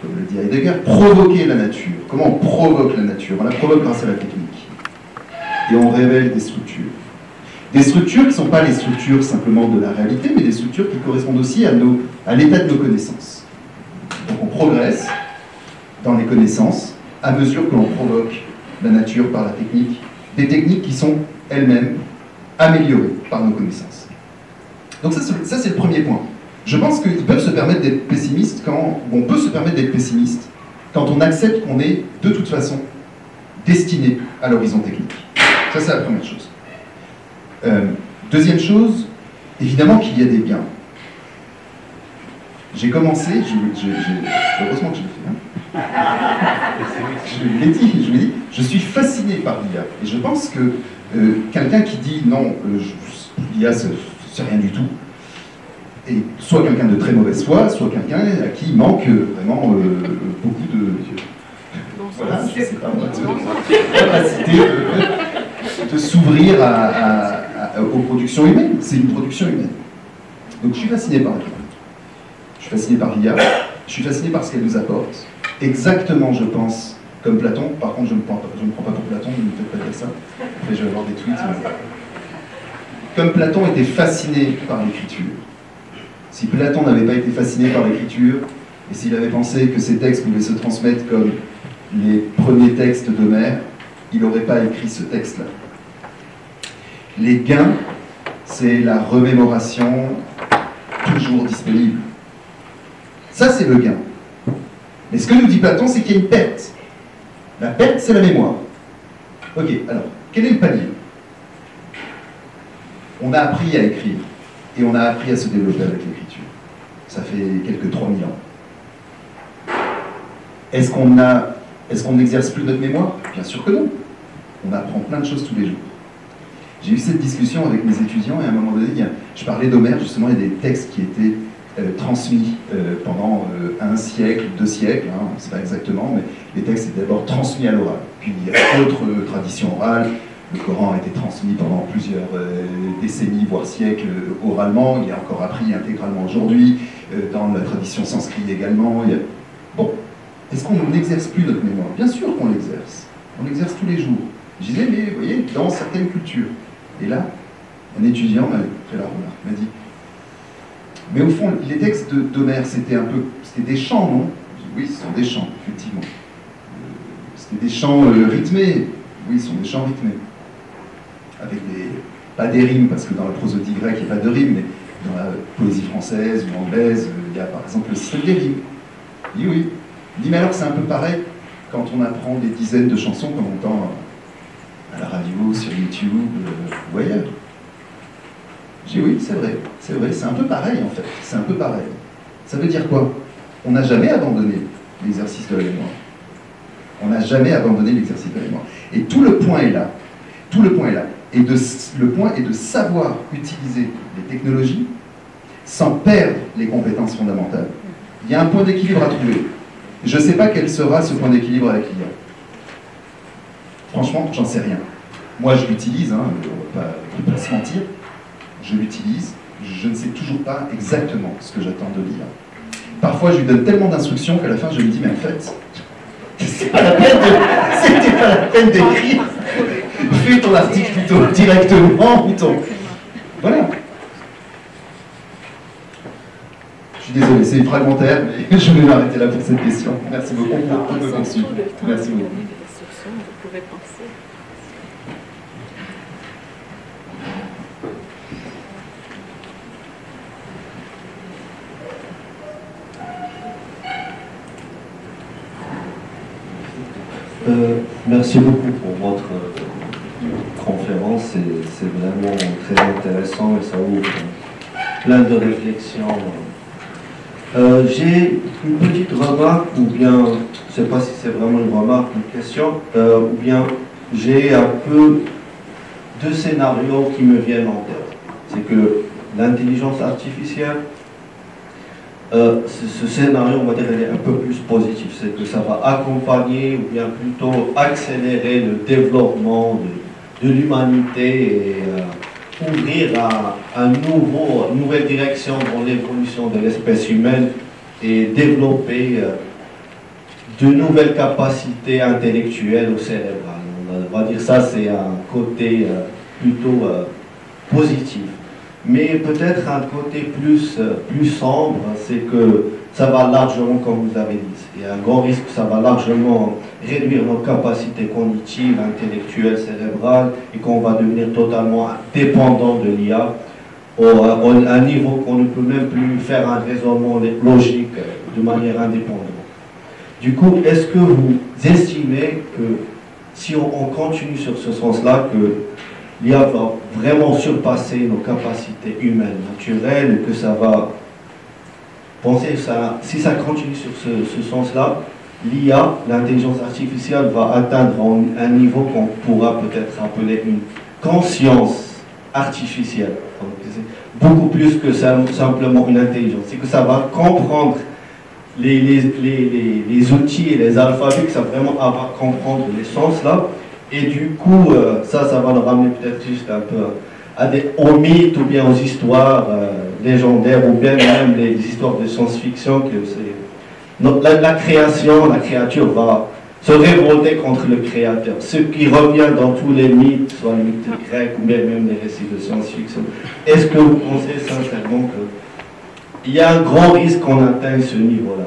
comme le dit Heidegger, provoquer la nature. Comment on provoque la nature? On la provoque grâce à la technique. Et on révèle des structures. Des structures qui ne sont pas les structures simplement de la réalité, mais des structures qui correspondent aussi à l'état de nos connaissances. Donc on progresse dans les connaissances à mesure que l'on provoque la nature par la technique, des techniques qui sont elles-mêmes améliorées par nos connaissances. Donc ça c'est le premier point. Je pense qu'ils peuvent se permettre d'être pessimistes on peut se permettre d'être pessimiste quand on accepte qu'on est de toute façon destiné à l'horizon technique. Ça c'est la première chose. Deuxième chose, évidemment qu'il y a des gains. J'ai commencé, heureusement que je l'ai fait, je l'ai dit, je suis fasciné par l'IA. Et je pense que quelqu'un qui dit non, l'IA c'est rien du tout, et soit quelqu'un de très mauvaise foi, soit quelqu'un à qui il manque vraiment beaucoup de... Voilà, je sais pas, de capacité de s'ouvrir aux productions humaines. C'est une production humaine. Donc je suis fasciné par l'IA. Je suis fasciné par l'IA, je suis fasciné par ce qu'elle nous apporte. Exactement, je pense, comme Platon. Par contre, je ne me prends pas pour Platon, ne me faites pas dire ça. Après, je vais avoir des tweets. Comme Platon était fasciné par l'écriture. Si Platon n'avait pas été fasciné par l'écriture, et s'il avait pensé que ces textes pouvaient se transmettre comme les premiers textes d'Homère, il n'aurait pas écrit ce texte-là. Les gains, c'est la remémoration toujours disponible. Ça, c'est le gain. Mais ce que nous dit Platon, c'est qu'il y a une perte. La perte, c'est la mémoire. Ok, alors, quel est le palier? On a appris à écrire, et on a appris à se développer avec l'écriture. Ça fait quelques 3000 ans. Est-ce qu'on n'exerce plus notre mémoire? Bien sûr que non. On apprend plein de choses tous les jours. J'ai eu cette discussion avec mes étudiants, et à un moment donné, je parlais d'Homère, justement, il y a des textes qui étaient transmis pendant un siècle, 2 siècles, hein, on ne sait pas exactement, mais les textes étaient d'abord transmis à l'oral. Puis il y a d'autres traditions orales. Le Coran a été transmis pendant plusieurs décennies, voire siècles, oralement. Il est encore appris intégralement aujourd'hui, dans la tradition sanskrit également. Bon, est-ce qu'on n'exerce plus notre mémoire? Bien sûr qu'on l'exerce. On l'exerce tous les jours. Je disais, mais vous voyez, dans certaines cultures. Et là, un étudiant m'a fait la remarque, m'a dit, mais au fond, les textes d'Homère, c'était des chants, non? Oui, ce sont des chants, effectivement. C'était des chants rythmés. Oui, ce sont des chants rythmés. Avec pas des rimes, parce que dans la prosodie grecque, il n'y a pas de rimes, mais dans la poésie française ou anglaise, il y a par exemple le système des rimes. Il dit oui. Il dit, mais alors c'est un peu pareil quand on apprend des dizaines de chansons qu'on entend à la radio, sur YouTube ou ailleurs. J'ai dit oui, c'est vrai, c'est un peu pareil en fait, c'est un peu pareil. Ça veut dire quoi? On n'a jamais abandonné l'exercice de la mémoire. On n'a jamais abandonné l'exercice de la mémoire. Et tout le point est là. Tout le point est là. Et le point est de savoir utiliser les technologies sans perdre les compétences fondamentales. Il y a un point d'équilibre à trouver. Je ne sais pas quel sera ce point d'équilibre avec l'IA. Franchement, j'en sais rien. Moi, je l'utilise, hein, on ne va pas se mentir. Je l'utilise. Je ne sais toujours pas exactement ce que j'attends de l'IA. Parfois, je lui donne tellement d'instructions qu'à la fin, je me dis, mais en fait, c'était pas la peine d'écrire. Fais ton article plutôt directement, voilà. Je suis désolé, c'est fragmentaire, mais je vais m'arrêter là pour cette question. Merci beaucoup pour me consulter. Merci beaucoup. Vous pouvez penser. Merci beaucoup pour votre conférence, c'est vraiment très intéressant et ça ouvre plein de réflexions. J'ai une petite remarque, ou bien, je ne sais pas si c'est vraiment une remarque, une question, ou bien j'ai un peu 2 scénarios qui me viennent en tête. C'est que l'intelligence artificielle, ce scénario, on va dire, elle est un peu plus positif. C'est que ça va accompagner ou bien plutôt accélérer le développement de l'humanité et ouvrir une nouvelle direction dans l'évolution de l'espèce humaine et développer de nouvelles capacités intellectuelles ou cérébrales. On va dire ça, c'est un côté plutôt positif. Mais peut-être un côté plus sombre, c'est que ça va largement, comme vous avez dit, il y a un grand risque que ça va largement réduire nos capacités cognitives, intellectuelles, cérébrales, et qu'on va devenir totalement dépendant de l'IA, à un niveau qu'on ne peut même plus faire un raisonnement logique de manière indépendante. Du coup, est-ce que vous estimez que si on continue sur ce sens-là, que l'IA va vraiment surpasser nos capacités humaines, naturelles, et que ça va penser, si ça continue sur ce sens-là, l'IA, l'intelligence artificielle, va atteindre un niveau qu'on pourra peut-être appeler une conscience artificielle. Beaucoup plus que simplement une intelligence. C'est que ça va comprendre les outils et les alphabets, que ça va vraiment avoir comprendre les sens là. Et du coup, ça va nous ramener peut-être juste un peu aux mythes ou bien aux histoires légendaires ou bien même les histoires de science-fiction, que c'est la créature va se révolter contre le créateur. Ce qui revient dans tous les mythes, soit les mythes grecs ou bien même les récits de science-fiction. Est-ce que vous pensez sincèrement qu'il y a un grand risque qu'on atteigne ce niveau-là?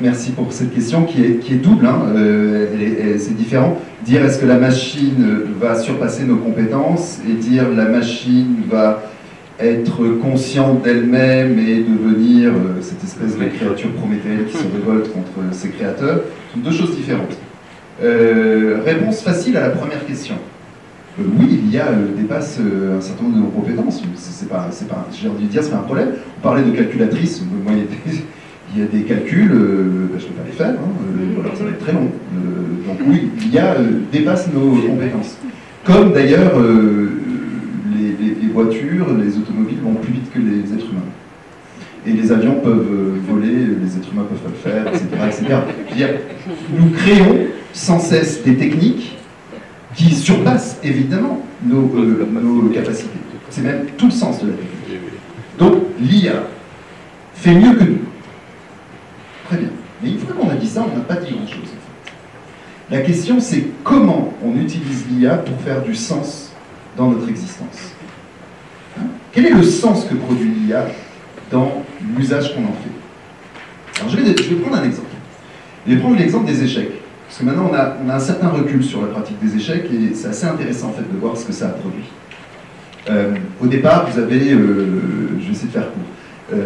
Merci pour cette question qui est double, hein. C'est différent. Dire est-ce que la machine va surpasser nos compétences et dire la machine va être consciente d'elle-même et devenir cette espèce de créature prométhéenne qui se révolte contre ses créateurs, sont deux choses différentes. Réponse facile à la première question. Oui, l'IA dépasse un certain nombre de nos compétences. J'ai envie de dire, c'est pas un problème. On parlait de calculatrice, moi il y a des calculs, je ne peux pas les faire, voilà, ça va être très long. Donc oui, l'IA dépasse nos compétences. Comme d'ailleurs les voitures, les automobiles vont plus vite que les êtres humains. Et les avions peuvent voler, les êtres humains peuvent pas le faire, etc. etc. Je veux dire, nous créons sans cesse des techniques qui surpassent évidemment nos capacités. C'est même tout le sens de la technique. Donc l'IA fait mieux que nous. Très bien. Mais une fois qu'on a dit ça, on n'a pas dit grand-chose. La question, c'est comment on utilise l'IA pour faire du sens dans notre existence. Hein? Quel est le sens que produit l'IA dans l'usage qu'on en fait? Alors je vais prendre un exemple. Je vais prendre l'exemple des échecs. Parce que maintenant, on a un certain recul sur la pratique des échecs et c'est assez intéressant en fait de voir ce que ça a produit. Au départ, vous avez, je vais essayer de faire court,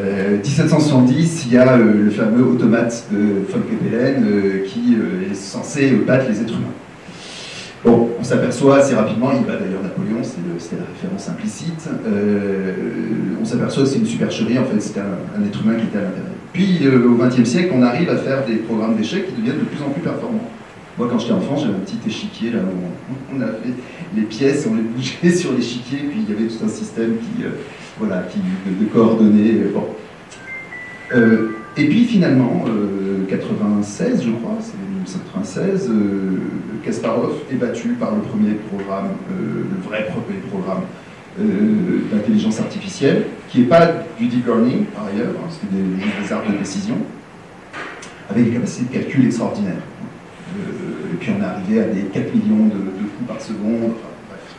1770, il y a le fameux automate de von Kepelen qui est censé battre les êtres humains. Bon, on s'aperçoit assez rapidement, il bat d'ailleurs Napoléon, c'était la référence implicite, on s'aperçoit que c'est une supercherie, en fait c'était un être humain qui était à l'intérieur. Puis au XXe siècle, on arrive à faire des programmes d'échecs qui deviennent de plus en plus performants. Moi quand j'étais enfant, j'avais un petit échiquier là où on a fait les pièces, on les bougeait sur l'échiquier, puis il y avait tout un système de coordonnées. Bon. Et puis finalement, 96 je crois, c'est 1996, Kasparov est battu par le premier programme, le vrai premier programme d'intelligence artificielle, qui n'est pas du deep learning par ailleurs, hein, c'est des arbres de décision, avec des capacités de calcul extraordinaires. Et puis on est arrivé à des 4 millions de coups par seconde, enfin, bref.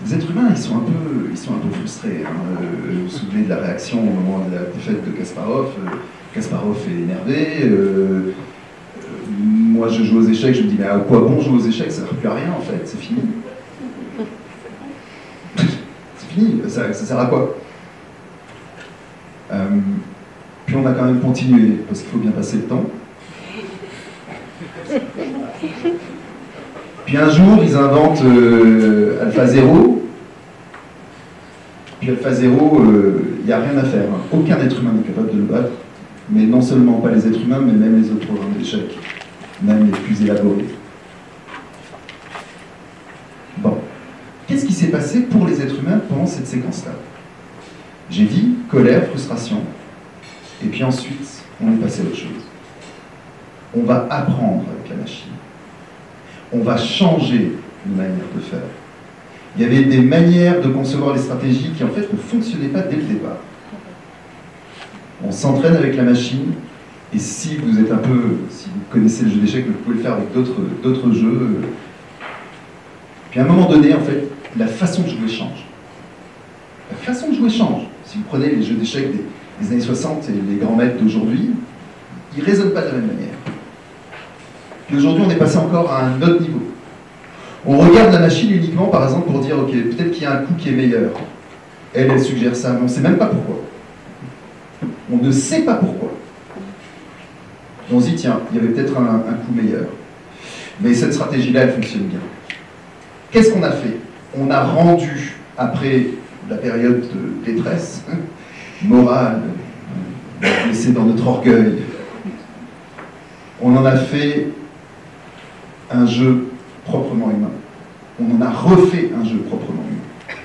Les êtres humains, ils sont un peu frustrés. Hein. Vous vous souvenez de la réaction au moment de la défaite de Kasparov. Kasparov est énervé. Moi, je joue aux échecs, je me dis, mais à quoi bon jouer aux échecs? Ça ne sert plus à rien, en fait, c'est fini. C'est fini, ça sert à quoi? Puis on a quand même continué, parce qu'il faut bien passer le temps. Puis un jour, ils inventent AlphaZero. Puis AlphaZero, il n'y a rien à faire. Hein. Aucun être humain n'est capable de le battre. Mais non seulement pas les êtres humains, mais même les autres programmes d'échecs, même les plus élaborés. Bon. Qu'est-ce qui s'est passé pour les êtres humains pendant cette séquence-là? J'ai dit colère, frustration. Et puis ensuite, on est passé à autre chose. On va apprendre avec la machine. On va changer une manière de faire. Il y avait des manières de concevoir les stratégies qui en fait ne fonctionnaient pas dès le départ. On s'entraîne avec la machine, et si vous connaissez le jeu d'échecs, vous pouvez le faire avec d'autres jeux. Puis à un moment donné, en fait, la façon de jouer change. La façon de jouer change. Si vous prenez les jeux d'échecs des années 60 et les grands maîtres d'aujourd'hui, ils ne raisonnent pas de la même manière. Puis aujourd'hui, on est passé encore à un autre niveau. On regarde la machine uniquement, par exemple, pour dire, ok, peut-être qu'il y a un coup qui est meilleur. Elle suggère ça, mais on ne sait même pas pourquoi. On ne sait pas pourquoi. Et on se dit, tiens, il y avait peut-être un coup meilleur. Mais cette stratégie-là, elle fonctionne bien. Qu'est-ce qu'on a fait? On a rendu, après la période de détresse morale, laissée dans notre orgueil, on en a fait un jeu proprement humain. On en a refait un jeu proprement humain.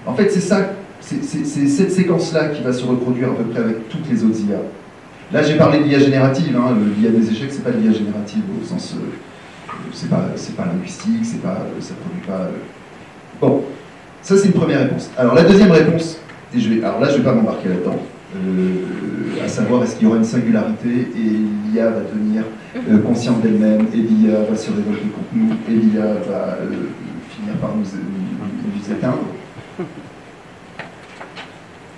En fait, c'est ça. C'est cette séquence-là qui va se reproduire à peu près avec toutes les autres IA. Là, j'ai parlé de l'IA générative. Hein. L'IA des échecs, c'est pas de l'IA générative au sens... c'est pas linguistique, ça produit pas... Bon, ça c'est une première réponse. Alors la deuxième réponse, alors là je vais pas m'embarquer là-dedans, à savoir est-ce qu'il y aura une singularité et l'IA va devenir consciente d'elle-même, et l'IA va se révolter contre nous, et l'IA va finir par nous éteindre.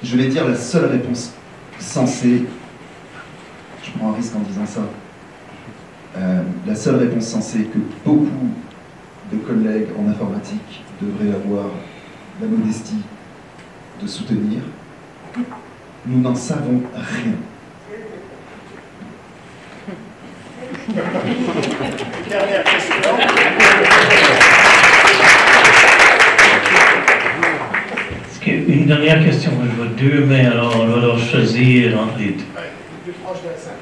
Je vais dire la seule réponse sensée, je prends un risque en disant ça, la seule réponse sensée que beaucoup de collègues en informatique devraient avoir la modestie de soutenir, nous n'en savons rien. Dernière question. Une dernière question, je vois deux mains, alors on va leur choisir entre les deux. Plus proche de la salle.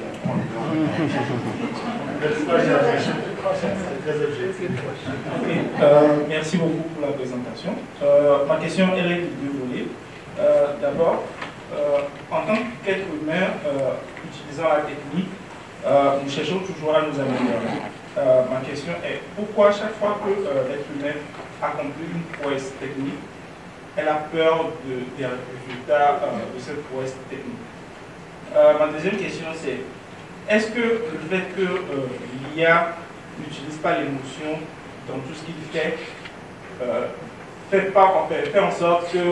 Merci beaucoup pour la présentation. Ma question elle est de deux volets. D'abord, en tant qu'être humain, utilisant la technique, nous cherchons toujours à nous améliorer. Ma question est pourquoi chaque fois que l'être humain accomplit une prouesse technique, elle a peur des résultats de cette prouesse technique. Ma deuxième question c'est est-ce que le fait que l'IA n'utilise pas l'émotion dans tout ce qu'il fait, fait en sorte que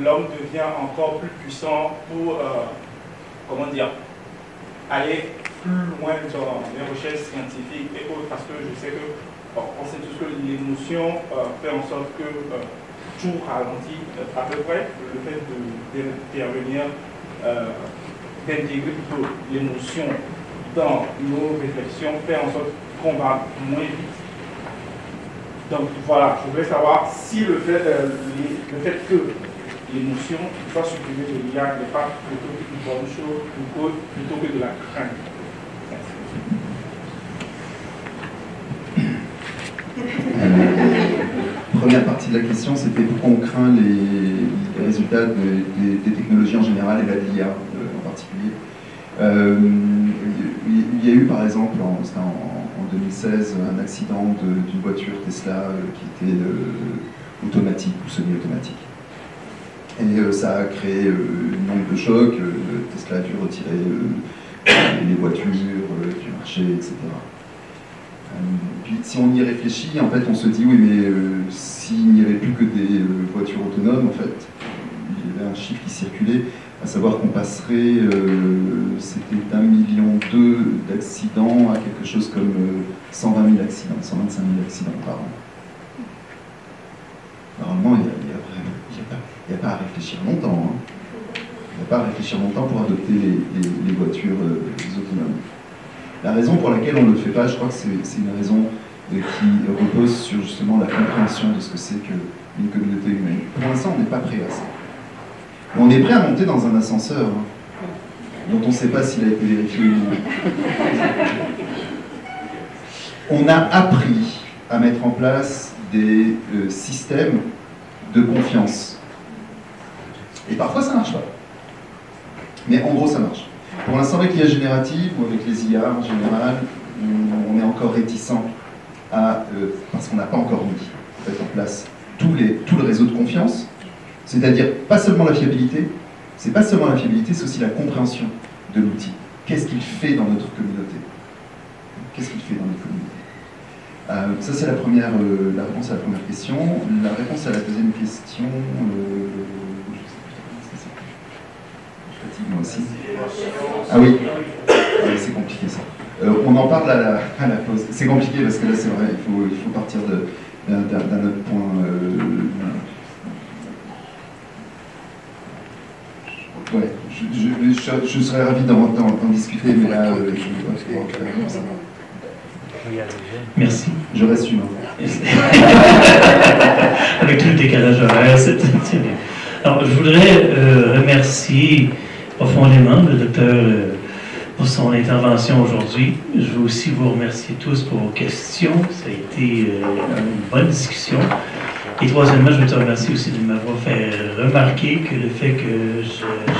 l'homme devient encore plus puissant pour, aller plus loin dans les recherches scientifiques et autres, parce que je sais que, on sait tous que l'émotion fait en sorte que tout ralentit à peu près, le fait d'intervenir, d'intégrer plutôt l'émotion dans nos réflexions fait en sorte qu'on va moins vite. Donc voilà, je voulais savoir si le fait que l'émotion soit supprimée de l'IA n'est pas plutôt une bonne chose plutôt que de la crainte. Première partie de la question, c'était pourquoi on craint les résultats des technologies en général et de l'IA en particulier. Il y a eu par exemple en 2016 un accident d'une voiture Tesla qui était automatique ou semi-automatique. Et ça a créé une onde de choc, Tesla a dû retirer les voitures du marché, etc. Puis si on y réfléchit, en fait on se dit oui mais s'il n'y avait plus que des voitures autonomes, en fait, il y avait un chiffre qui circulait, à savoir qu'on passerait, c'était d'1,2 million d'accidents à quelque chose comme 120 000 accidents, 125 000 accidents par an. Normalement, il n'y a pas à réfléchir longtemps. Hein. Il n'y a pas à réfléchir longtemps pour adopter les voitures autonomes. La raison pour laquelle on ne le fait pas, je crois que c'est une raison qui repose sur justement la compréhension de ce que c'est qu'une communauté humaine. Pour l'instant, on n'est pas prêt à ça. On est prêt à monter dans un ascenseur, hein, dont on ne sait pas s'il a été vérifié ou non. On a appris à mettre en place des systèmes de confiance. Et parfois, ça ne marche pas. Mais en gros, ça marche. Pour l'instant, avec l'IA générative ou avec les IA en général, on est encore réticent parce qu'on n'a pas encore mis en place tout le réseau de confiance. C'est-à-dire, pas seulement la fiabilité, c'est aussi la compréhension de l'outil. Qu'est-ce qu'il fait dans notre communauté? Qu'est-ce qu'il fait dans notre communauté? Ça, c'est la réponse à la première question. La réponse à la deuxième question, je fatigue moi aussi. Ah oui, c'est compliqué ça. On en parle à la pause. C'est compliqué parce que là, c'est vrai, il faut partir d'un autre point. Ouais, je serais ravi d'en discuter, mais là, je ne vais pas pouvoir faire comme ça. Merci. Je reste humain. Avec tout le décalage horaire, c'est bien. Alors, je voudrais remercier profondément le docteur pour son intervention aujourd'hui. Je veux aussi vous remercier tous pour vos questions. Ça a été une bonne discussion. Et troisièmement, je veux te remercier aussi de m'avoir fait remarquer que le fait que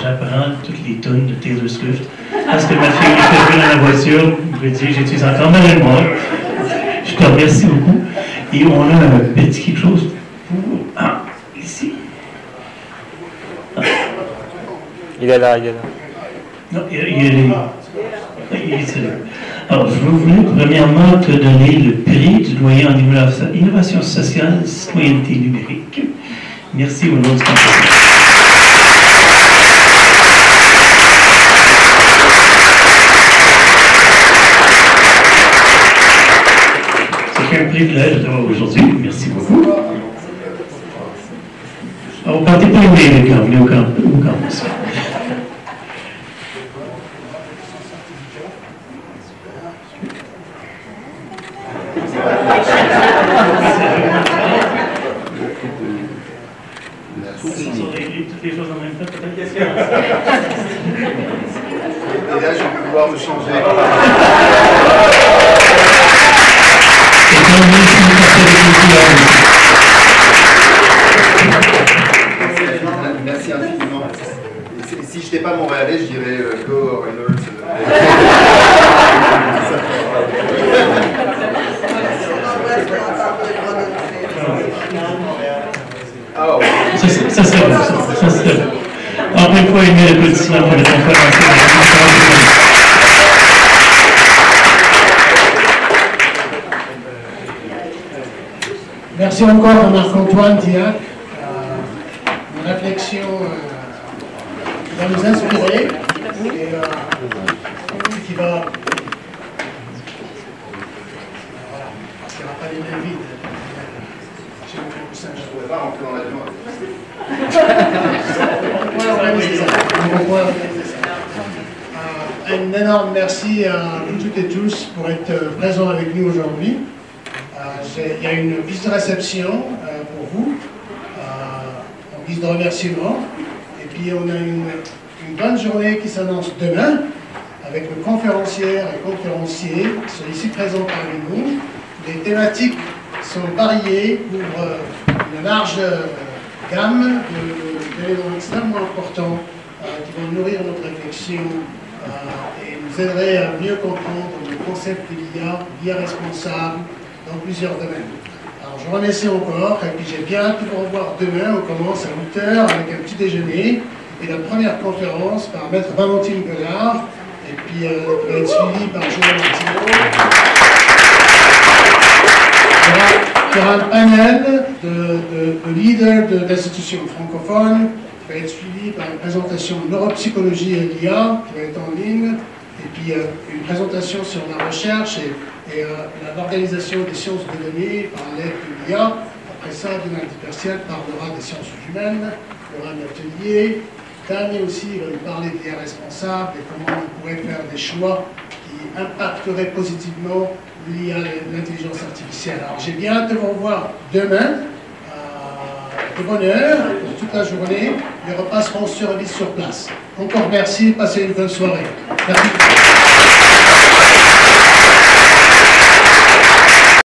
j'apprends toutes les tonnes de Taylor Swift, parce que ma fille était venue dans la voiture, je lui ai dit, j'utilise encore ma mémoire. Je te remercie beaucoup. Et on a un petit quelque chose pour... Ah, ici. Ah. Il est là. Non, il est là. Alors, je voulais premièrement te donner le prix du doyen en innovation sociale et citoyenneté numérique. Merci au nom du campus. C'est un privilège de t'avoir aujourd'hui. Merci beaucoup. Vous partez pas aimer, d'accord, venez au campus. Toutes les choses en même temps, peut-être. Et là, je vais pouvoir me changer. Merci infiniment. Et si je n'étais pas montréalais, je dirais Go Reynolds. Ça serait bon, ça serait bon. Encore une fois, une applaudissement pour le conférencier. Merci encore à Marc-Antoine Diac. Une réflexion qui va nous inspirer et qui va... Voilà, parce qu'il n'y aura pas les mains vides. Je ne pourrais pas rentrer dans l'avion. On pourrait organiser ça. Un énorme merci à vous toutes et tous pour être présents avec nous aujourd'hui. Il y a une visite de réception pour vous, en guise de remerciement. Et puis on a une bonne journée qui s'annonce demain, avec le conférencière et conférenciers qui sont ici présents parmi nous. Les thématiques sont variées, couvrent une large gamme d'éléments extrêmement importants qui vont nourrir notre réflexion et nous aider à mieux comprendre le concept de l'IA responsable, dans plusieurs domaines. Alors je vous remercie encore, et puis j'ai bien hâte de vous revoir demain. On commence à 8h avec un petit déjeuner, et la première conférence par Maître Valentine Godard, et puis qui va être suivie par Joël Martineau. Il y aura un panel de leaders d'institutions francophones, qui va être suivi par une présentation de neuropsychologie et l'IA, qui va être en ligne, et puis une présentation sur la recherche et l'organisation des sciences de données par l'aide de l'IA. Après ça, Donald Persiel parlera des sciences humaines, il y aura un atelier. Daniel aussi va nous parler de l'IA responsable et comment on pourrait faire des choix qui impacteraient positivement l'IA, l'intelligence artificielle. Alors j'ai bien hâte de vous revoir demain, de bonne heure, pour toute la journée. Les repas seront servis sur place. Encore merci, passez une bonne soirée. Merci.